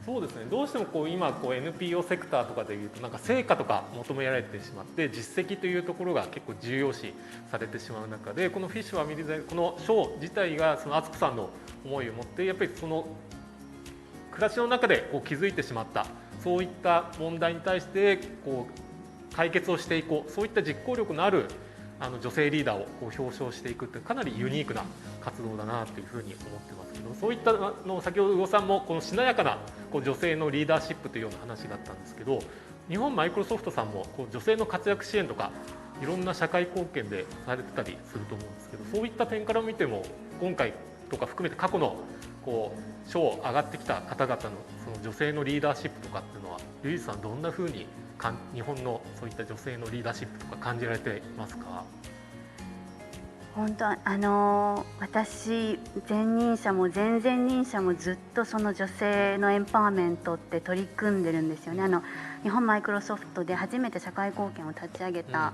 S14: そうですね、どうしても今NPO セクターとかでいうとなんか成果とか求められてしまって実績というところが結構重要視されてしまう中で、このフィッシュファミリー財団この賞自体がその敦子さんの思いを持って、やっぱりその暮らしの中で気づいてしまったそういった問題に対して解決をしていこう、そういった実行力のある女性リーダーを表彰していくってかなりユニークな活動だなというふうに思ってますけど、そういったの先ほど魚さんもこのしなやかな女性のリーダーシップというような話があったんですけど、日本マイクロソフトさんも女性の活躍支援とかいろんな社会貢献でされてたりすると思うんですけど、そういった点から見ても今回とか含めて過去の賞上がってきた方々のその女性のリーダーシップとかっていうのは、ゆうじさんどんなふうに日本のそういった女性のリーダーシップとか感じられていますか？
S4: 本当私前任者も前々任者もずっとその女性のエンパワーメントって取り組んでるんですよね。日本マイクロソフトで初めて社会貢献を立ち上げた、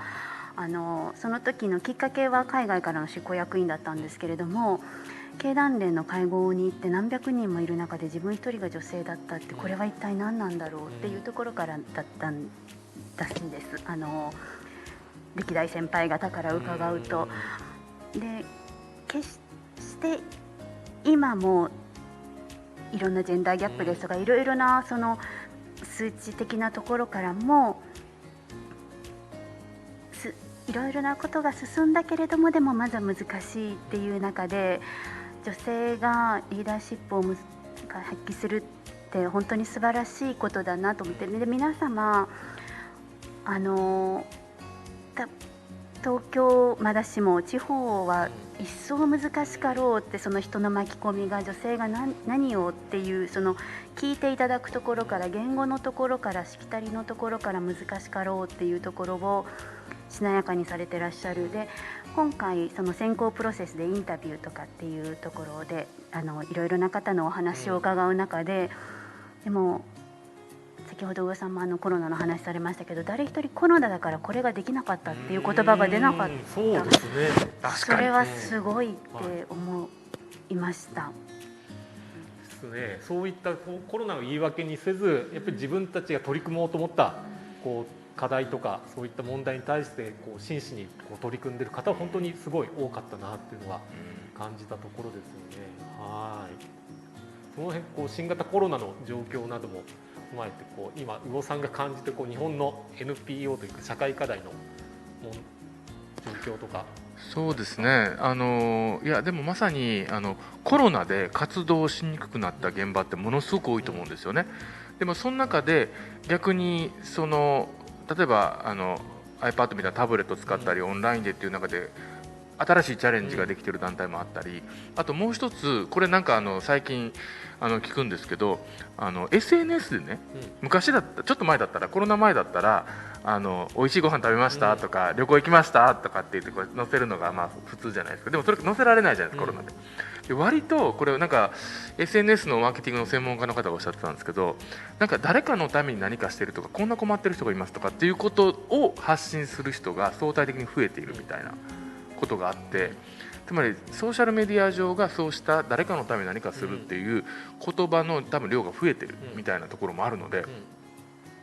S4: その時のきっかけは海外からの執行役員だったんですけれども、経団連の会合に行って何百人もいる中で自分一人が女性だったって、これは一体何なんだろうっていうところからだったらしいんです。歴代先輩方から伺うと。で決して今もいろんなジェンダーギャップですとか、いろいろなその数値的なところからもいろいろなことが進んだけれども、でもまだ難しいっていう中で女性がリーダーシップを発揮するって本当に素晴らしいことだなと思って、で皆様東京まだしも地方は一層難しかろうって、その人の巻き込みが女性が何をっていう、その聞いていただくところから、言語のところから、しきたりのところから難しかろうっていうところをしなやかにされてらっしゃる。で今回その選考プロセスでインタビューとかっていうところでいろいろな方のお話を伺う中で、でも先ほど上さんもコロナの話されましたけど、誰一人コロナだからこれができなかったっていう言葉が出なかった。
S14: そうですね、確かに
S4: それはすごいって思いました。
S14: ですね、そういったコロナを言い訳にせず、やっぱり自分たちが取り組もうと思った課題とかそういった問題に対して真摯に取り組んでいる方は本当にすごい多かったなっていうのは感じたところですよね。はい。その辺新型コロナの状況なども踏まえて今魚さんが感じて日本の NPO というか社会課題の状況とか。
S1: そうですね、いやでもまさにコロナで活動しにくくなった現場ってものすごく多いと思うんですよね。でもその中で逆に例えばiPad みたいなタブレットを使ったりオンラインでっていう中で新しいチャレンジができている団体もあったり、あともう一つこれなんか最近聞くんですけどSNS でね、昔だったちょっと前だったらコロナ前だったら美味しいご飯食べましたとか、旅行行きましたとかって言って載せるのがまあ普通じゃないですか。でもそれ載せられないじゃないですか、コロナで。で割とこれなんか SNS のマーケティングの専門家の方がおっしゃってたんですけど、なんか誰かのために何かしてるとか、こんな困ってる人がいますとかっていうことを発信する人が相対的に増えているみたいなことがあって、つまりソーシャルメディア上がそうした誰かのために何かするっていう言葉の多分量が増えてるみたいなところもあるので、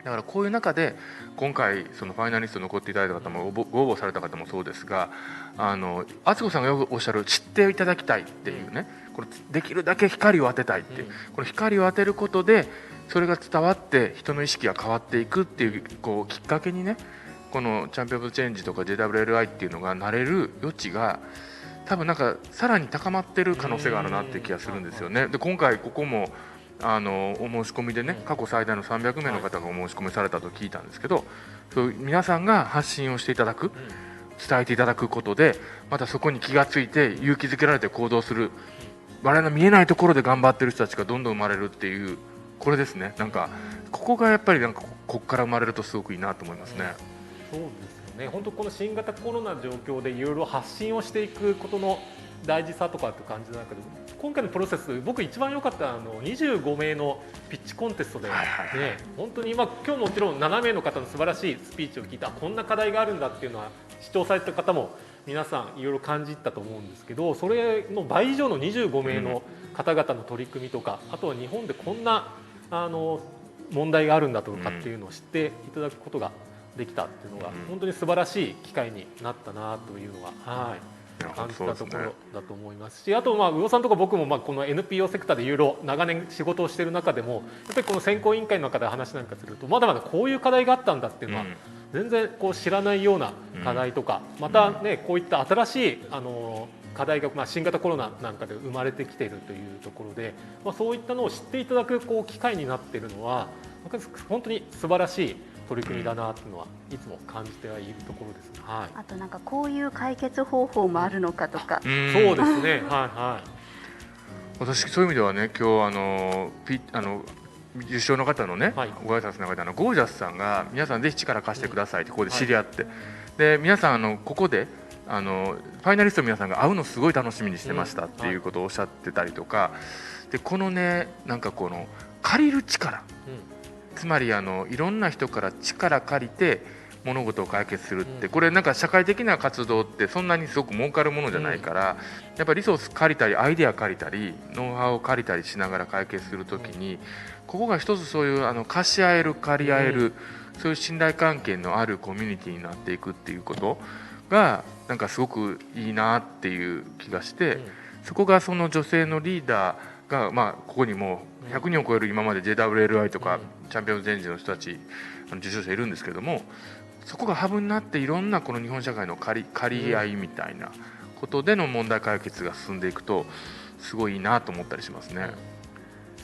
S1: だからこういう中で今回そのファイナリストに残っていただいた方もご応募された方もそうですが、敦子さんがよくおっしゃる知っていただきたいっていうね、これできるだけ光を当てたいって、この光を当てることでそれが伝わって人の意識が変わっていくっていうきっかけにね、このチャンピオン・オブ・チェンジとか JWLI っていうのがなれる余地が多分なんかさらに高まってる可能性があるなっていう気がするんですよね。で今回ここもお申し込みでね、過去最大の300名の方がお申し込みされたと聞いたんですけど、そういう皆さんが発信をしていただく、伝えていただくことでまたそこに気がついて勇気づけられて行動する、我々の見えないところで頑張ってる人たちがどんどん生まれるっていう、これですね。なんかここがやっぱりなんかここから生まれるとすごくいいなと思いますね。
S14: そうですよね。本当この新型コロナ状況でいろいろ発信をしていくことの大事さとかって感じの中で、今回のプロセス僕一番良かった25名のピッチコンテストで、本当に今日もちろん7名の方の素晴らしいスピーチを聞いた、こんな課題があるんだっていうのは視聴された方も皆さんいろいろ感じたと思うんですけど、それの倍以上の25名の方々の取り組みとか、あとは日本でこんな問題があるんだとかっていうのを知っていただくことができたっていうのが本当に素晴らしい機会になったなというのは、感じたところだと思いますし、あと魚さんとか僕もこの NPO セクターでいろいろ長年仕事をしている中でも、やっぱりこの選考委員会の中で話なんかするとまだまだこういう課題があったんだっていうのは全然知らないような課題とか、またねこういった新しい課題が新型コロナなんかで生まれてきているというところで、そういったのを知っていただく機会になっているのは本当に素晴らしい取り組みだなというのはいつも感じてはいるところですね。はい、
S4: あとなんかこういう解決方法もあるのかとか。
S14: そうですね。はい。
S1: 私そういう意味ではね、今日受賞の方のね、ご挨拶の中でゴージャスさんが皆さんぜひ力貸してくださいってここで知り合って、で皆さんここでファイナリストの皆さんが会うのすごい楽しみにしてましたっていうことをおっしゃってたりとか、でこのねなんか借りる力、つまりいろんな人から力借りて物事を解決するって、これなんか社会的な活動ってそんなにすごく儲かるものじゃないから、やっぱりリソース借りたりアイデア借りたりノウハウを借りたりしながら解決するときに、ここが一つそういう貸し合える借り合える、そういう信頼関係のあるコミュニティになっていくっていうことがなんかすごくいいなっていう気がして、そこがその女性のリーダーがここにも100人を超える今まで JWLI とかチャンピオンズチェンジの人たち受賞者いるんですけども、そこがハブになっていろんなこの日本社会の借り合いみたいなことでの問題解決が進んでいくとすごいいいなと思ったりしますね。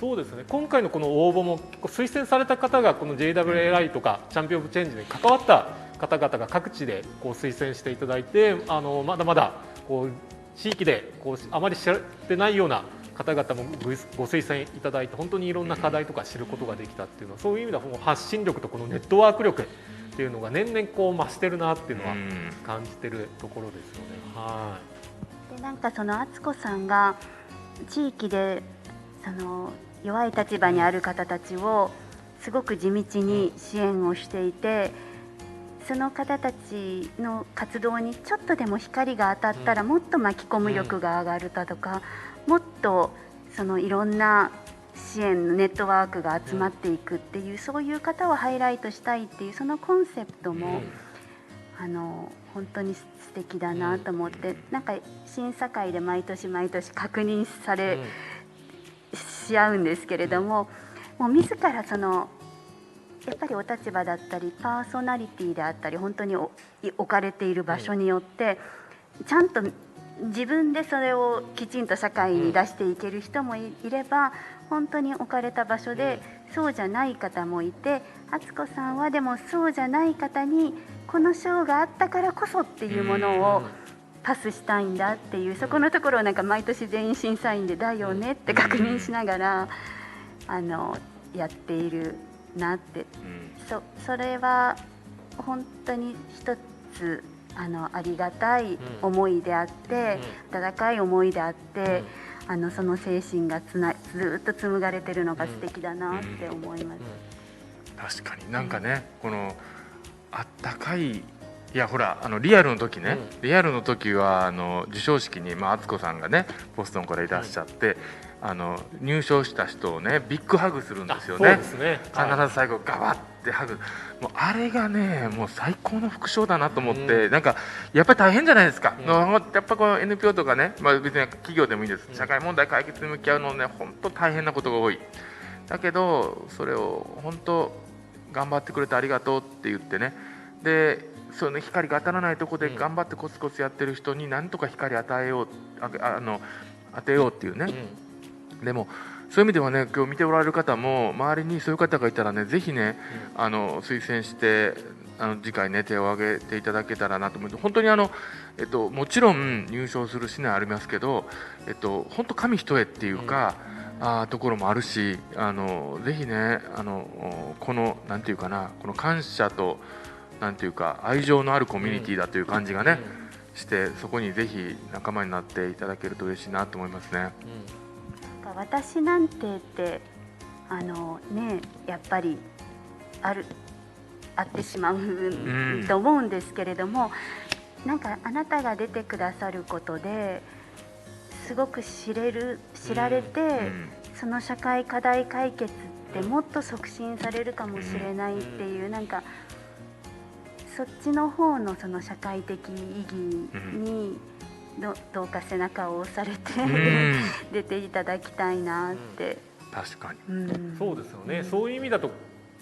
S14: そうですね、今回のこの応募も結構推薦された方がこの JWLI とかチャンピオン・オブ・チェンジに関わった方々が各地でこう推薦していただいて、まだまだこう地域でこうあまり知られてないような方々もご推薦いただいて、本当にいろんな課題とか知ることができたっていうのは、そういう意味ではもう発信力とこのネットワーク力っていうのが年々こう増してるなっていうのは感じてるところですよね。はい。
S4: でなんかその敦子さんが地域でその弱い立場にある方たちをすごく地道に支援をしていて、その方たちの活動にちょっとでも光が当たったらもっと巻き込む力が上がるだとか、もっとそのいろんな支援のネットワークが集まっていくっていう、そういう方をハイライトしたいっていうそのコンセプトも本当に素敵だなと思って、なんか審査会で毎年毎年確認されし合うんですけれども、もう自らそのやっぱりお立場だったりパーソナリティであったり本当に置かれている場所によってちゃんと自分でそれをきちんと社会に出していける人もいれば、本当に置かれた場所でそうじゃない方もいて、敦子さんはでもそうじゃない方にこの賞があったからこそっていうものをパスしたいんだっていう、そこのところをなんか毎年全員審査員でだよねって確認しながらやっているなって、それは本当に一つありがたい思いであって、温かい思いであって、その精神がずっと紡がれてるのが素敵だなって思います。
S1: 確かになんかね、このあったかい、いやほらリアルの時ね、リアルの時は授賞式に敦子さんがねボストンからいらっしゃって、入賞した人をねビッグハグするんですよね。
S14: そうですね、
S1: 必ず最後ガバッてハグ、もうあれがねもう最高の副賞だなと思って、なんかやっぱり大変じゃないですか、やっぱこの NPO とかね、別に企業でもいいです、社会問題解決に向き合うのね本当大変なことが多い。だけどそれを本当頑張ってくれてありがとうって言ってね、でその光が当たらないところで頑張ってコツコツやってる人になんとか光与えよう、当てようっていうね、でもそういう意味ではね、今日見ておられる方も周りにそういう方がいたらね、ぜひね推薦して次回ね手を挙げていただけたらなと思って、本当にもちろん入賞するシーンありますけど、本当紙一重っていうか、ところもあるし、ぜひねこのなんていうかな、この感謝となんていうか愛情のあるコミュニティだという感じがね、して、そこにぜひ仲間になっていただけると嬉しいなと思いますね。
S4: 私なんてってやっぱりあってしまうと思うんですけれども、なんかあなたが出てくださることですごく知られて、その社会課題解決ってもっと促進されるかもしれないっていう、なんかそっちの方のその社会的意義にどうか背中を押されて出ていただきたいなって。
S1: 確か
S14: に、そうですよね。そういう意味だと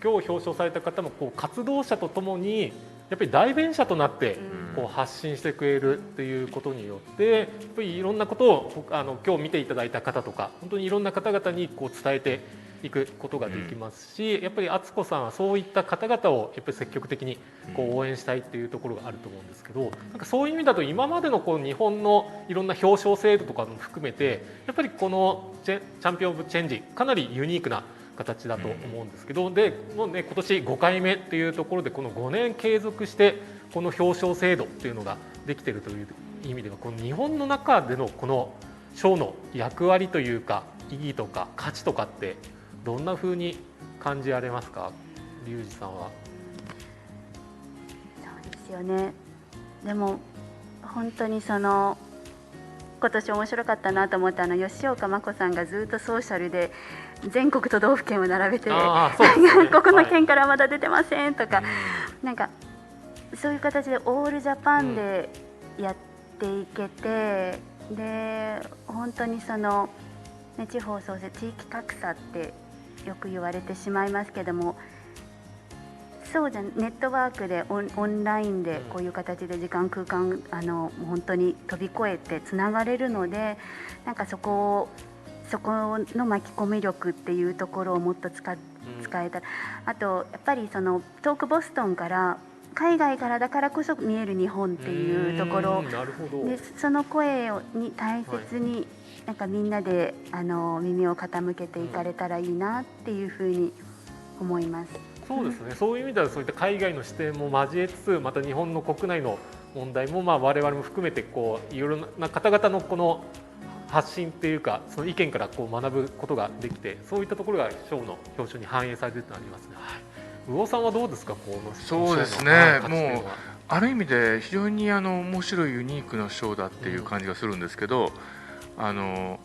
S14: 今日表彰された方もこう活動者とともにやっぱり代弁者となってこう発信してくれるっていうことによって、やっぱりいろんなことを今日見ていただいた方とか本当にいろんな方々にこう伝えていくことができますし、やっぱり敦子さんはそういった方々をやっぱり積極的にこう応援したいっていうところがあると思うんですけど、なんかそういう意味だと今までのこう日本のいろんな表彰制度とかも含めて、やっぱりこのチャンピオン・オブ・チェンジかなりユニークな形だと思うんですけど、でもうね今年5回目っていうところでこの5年継続してこの表彰制度っていうのができているという意味では、この日本の中でのこの賞の役割というか意義とか価値とかってどんな風に感じられますか、リュウジさんは。
S4: そうですよね。でも本当に今年面白かったなと思った吉岡真子さんがずっとソーシャルで全国都道府県を並べて、ここの県からまだ出てませんとか、なんかそういう形でオールジャパンでやっていけて、で本当に地方創生、地域格差ってよく言われてしまいますけども、そうじゃネットワークでオンラインでこういう形で時間空間本当に飛び越えてつながれるので、なんかそこをそこの巻き込み力っていうところをもっと使えたら、あとやっぱりそのトークボストンから海外からだからこそ見える日本っていうところで、その声に大切になんかみんなで耳を傾けていかれたらいいなっていうふうに思います。
S14: そうですね、そういう意味ではそういった海外の視点も交えつつ、また日本の国内の問題も我々も含めてこういろいろな方々のこの発信っていうか、その意見からこう学ぶことができて、そういったところが賞の表彰に反映されているとありますね。はい、魚さんはどうですか、この
S1: そうですね、もうある意味で非常に面白いユニークな賞だっていう感じがするんですけど、なん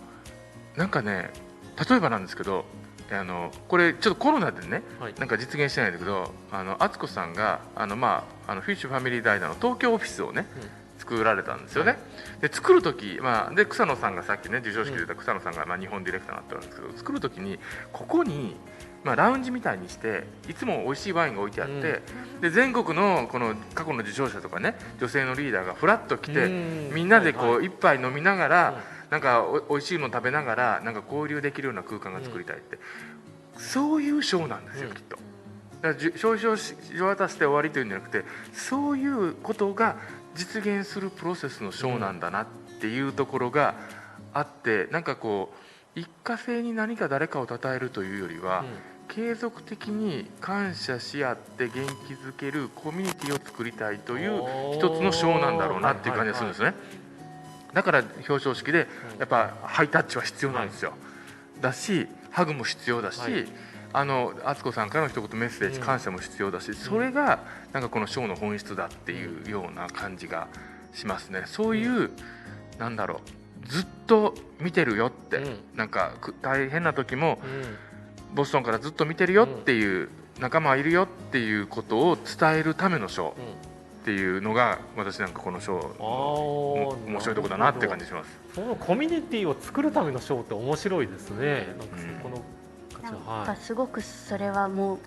S1: かね、例えばなんですけど、これちょっとコロナでね、なんか実現してないんだけど、敦子さんがフィッシュファミリーダイナーの東京オフィスをね、作られたんですよね。で作る時、で草野さんがさっきね授賞式で言った草野さんが日本ディレクターになってるんですけど、作る時にここにラウンジみたいにしていつも美味しいワインが置いてあって、で全国のこの過去の受賞者とかね、女性のリーダーがフラッと来て、みんなでこう一杯飲みながら、なんかおいしいの食べながらなんか交流できるような空間が作りたいって、そういう賞なんですよ、きっと。だから表彰し渡して終わりというんじゃなくて、そういうことが実現するプロセスの賞なんだなっていうところがあって、なんかこう一過性に何か誰かを称えるというよりは、継続的に感謝し合って元気づけるコミュニティを作りたいという一つの賞なんだろうなっていう感じがするんですね。だから表彰式でやっぱハイタッチは必要なんですよ。だしハグも必要だし、敦子さんからの一言メッセージ、感謝も必要だし、それがなんかこの賞の本質だっていうような感じがしますね。そういうなんだろう、ずっと見てるよって、なんか大変な時もボストンからずっと見てるよっていう、仲間はいるよっていうことを伝えるための賞っていうのが、私なんかこの賞面白いところだなって感じします。
S14: そのコミュニティを作るための賞って面白いですね。なんかそこの
S4: なんかすごくそれはもう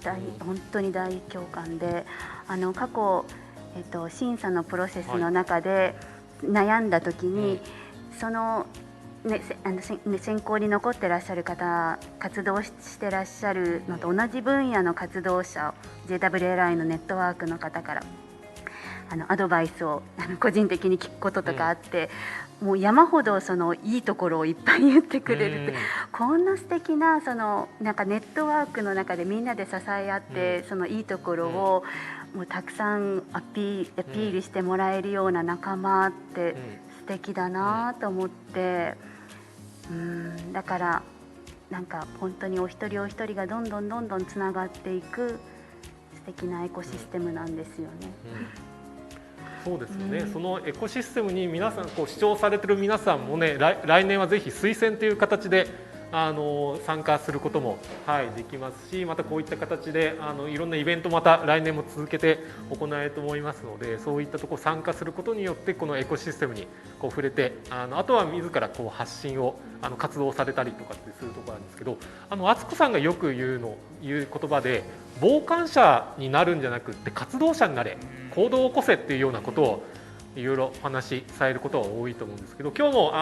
S4: 本当に大共感で、過去、審査のプロセスの中で悩んだ時に、その選考に残ってらっしゃる方、活動してらっしゃるのと同じ分野の活動者、JWLI のネットワークの方からアドバイスを個人的に聞くこととかあって、もう山ほどそのいいところをいっぱい言ってくれるって、こんな素敵ななんかネットワークの中でみんなで支え合って、そのいいところをもうたくさんアピールしてもらえるような仲間って素敵だなと思って、だからなんか本当にお一人お一人がどんどんつながっていく素敵なエコシステムなんですよね。
S14: そうですよね、そのエコシステムに皆さんこう視聴されてる皆さんもね、来年はぜひ推薦という形で参加することも、できますし、またこういった形でいろんなイベントまた来年も続けて行えると思いますので、そういったところ参加することによってこのエコシステムにこう触れて、あとは自らこう発信を活動されたりとかってするところなんですけど、敦子さんがよく言う言葉で、傍観者になるんじゃなくって活動者になれ、行動を起こせっていうようなことをいろいろお話しされることが多いと思うんですけど、今日も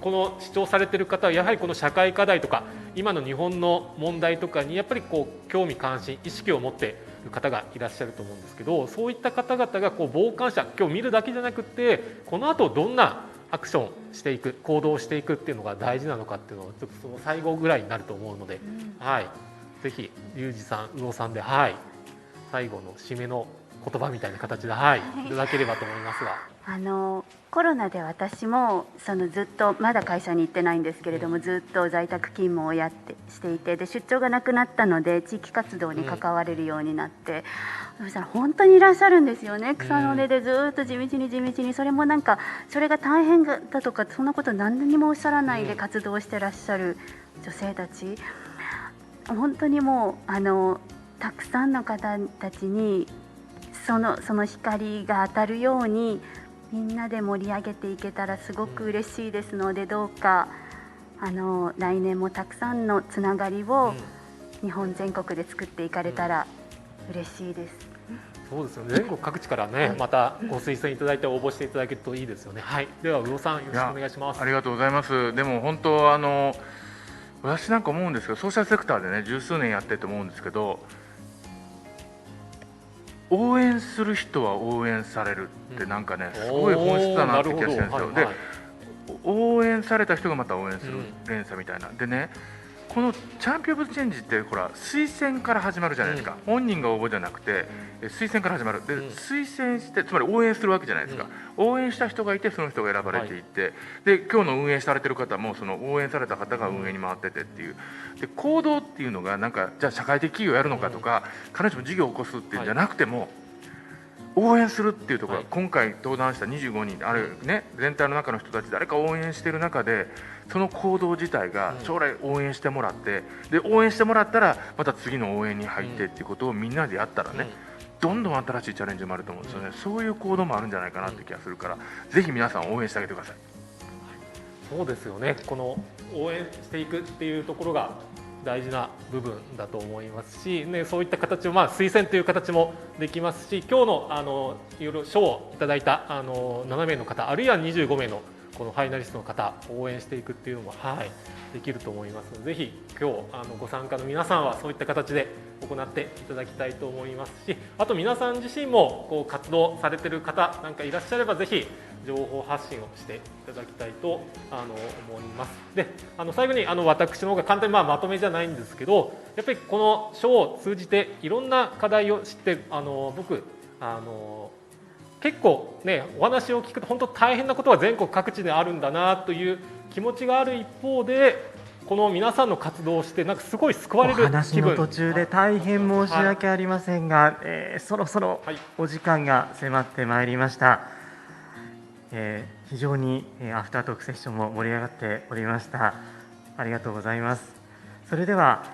S14: この視聴されている方はやはりこの社会課題とか今の日本の問題とかにやっぱりこう興味関心意識を持っている方がいらっしゃると思うんですけど、そういった方々がこう傍観者、今日見るだけじゃなくてこの後どんなアクションしていく、行動していくっていうのが大事なのかっていうのはちょっとその最後ぐらいになると思うので、ぜひリュウジさん、魚さんで、最後の締めの言葉みたいな形で、いただければと思いますが。
S4: コロナで私もずっとまだ会社に行ってないんですけれども、ずっと在宅勤務をしていて、で出張がなくなったので地域活動に関われるようになって、そしたら本当にいらっしゃるんですよね。草の根でずっと地道に、それもなんかそれが大変だとかそんなこと何にもおっしゃらないで活動してらっしゃる女性たち、本当にもうたくさんの方たちにその光が当たるようにみんなで盛り上げていけたらすごく嬉しいですので、どうか来年もたくさんのつながりを日本全国で作っていかれたら嬉しいです。
S14: そうですよね、全国各地からね、またご推薦いただいて応募していただけるといいですよね。では魚さん、よろしくお願いします。
S1: ありがとうございます。でも本当私なんか思うんですけど、ソーシャルセクターでね十数年やってると思うんですけど、応援する人は応援されるってなんかね、すごい本質だなって気がしてるんですよ。で、応援された人がまた応援する連鎖みたいな。でね、このチャンピオン・オブ・チェンジってほら推薦から始まるじゃないですか、本人が応募じゃなくて推薦から始まる。で、推薦してつまり応援するわけじゃないですか、応援した人がいてその人が選ばれていって、で今日の運営されてる方もその応援された方が運営に回っててっていう、で行動っていうのがなんかじゃあ社会的企業やるのかとか、彼女も事業を起こすっていうんじゃなくても、応援するっていうところ、今回登壇した25人あるね、全体の中の人たち誰か応援している中で、その行動自体が将来応援してもらって、で応援してもらったらまた次の応援に入ってっていうことをみんなでやったらね、どんどん新しいチャレンジもあると思うんですよね。そういう行動もあるんじゃないかなって気がするから、ぜひ皆さん応援してあげてください。
S14: そうですよね。この応援していくっていうところが大事な部分だと思いますし、ね、そういった形を、推薦という形もできますし、今日のいろいろ賞をいただいた7名の方、あるいは25名のこのファイナリストの方を応援していくっていうのも、できると思いますので、ぜひ今日ご参加の皆さんはそういった形で行っていただきたいと思いますし、あと皆さん自身もこう活動されている方なんかいらっしゃれば、ぜひ情報発信をしていただきたいと思います。で、最後に私の方が簡単にまとめじゃないんですけど、やっぱりこの賞を通じていろんな課題を知って僕結構ね、お話を聞くと本当大変なことは全国各地であるんだなという気持ちがある一方で、この皆さんの活動をしてなんかすごい救われる気分。
S5: お話の途中で大変申し訳ありませんが、そろそろお時間が迫ってまいりました。非常にアフタートークセッションも盛り上がっておりました。ありがとうございます。それでは、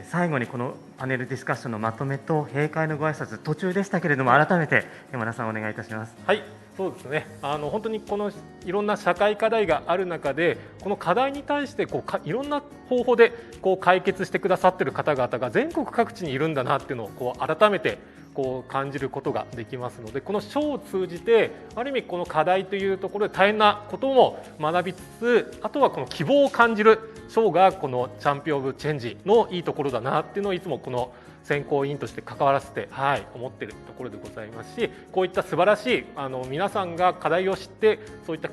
S5: 最後にこのパネルディスカッションのまとめと閉会のご挨拶、途中でしたけれども改めて山田さんお願いいたします。
S14: はい、そうですね。本当にこのいろんな社会課題がある中で、この課題に対していろんな方法で解決してくださっている方々が全国各地にいるんだなっていうのを改めて感じることができますので、この賞を通じてある意味この課題というところで大変なことも学びつつ、あとはこの希望を感じる賞がこのチャンピオン・オブ・チェンジのいいところだなっていうのをいつもこの選考委員として関わらせて、思っているところでございますし、こういった素晴らしい皆さんが課題を知ってそういった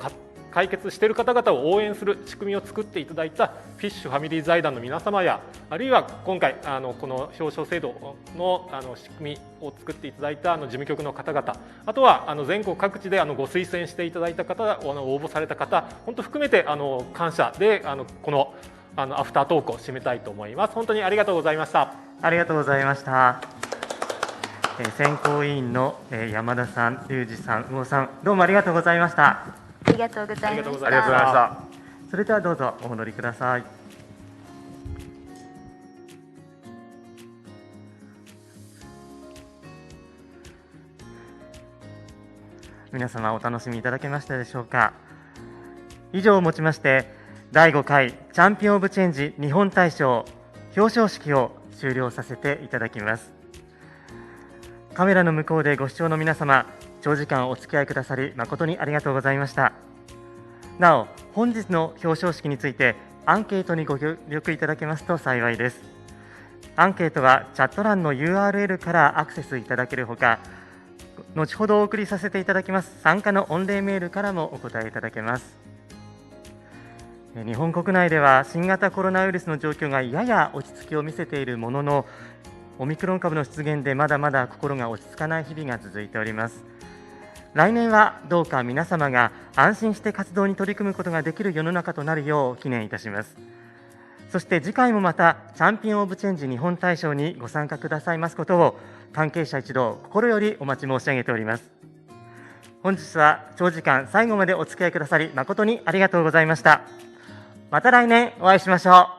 S14: 解決している方々を応援する仕組みを作っていただいたフィッシュファミリー財団の皆様や、あるいは今回この表彰制度の仕組みを作っていただいた事務局の方々、あとは全国各地でご推薦していただいた方、応募された方、本当含めて感謝でこのアフタートークを締めたいと思います。本当にありがとうございました。
S5: ありがとうございました。選考委員の山田さん、龍二さん、魚さん、どうもありがとうございました。
S4: ありがとうございました。
S1: ありがとうございました。
S5: それではどうぞお戻りください。皆様お楽しみいただけましたでしょうか。以上をもちまして第5回チャンピオン・オブ・チェンジ日本大賞表彰式を終了させていただきます。カメラの向こうでご視聴の皆様、長時間お付き合いくださり誠にありがとうございました。なお、本日の表彰式についてアンケートにご協力いただけますと幸いです。アンケートはチャット欄の URL からアクセスいただけるほか、後ほどお送りさせていただきます参加の御礼メールからもお答えいただけます。日本国内では新型コロナウイルスの状況がやや落ち着きを見せているものの、オミクロン株の出現でまだまだ心が落ち着かない日々が続いております。来年はどうか皆様が安心して活動に取り組むことができる世の中となるよう祈念いたします。そして次回もまたチャンピオン・オブ・チェンジ日本大賞にご参加くださいますことを関係者一同心よりお待ち申し上げております。本日は長時間最後までお付き合いくださり誠にありがとうございました。また来年お会いしましょう。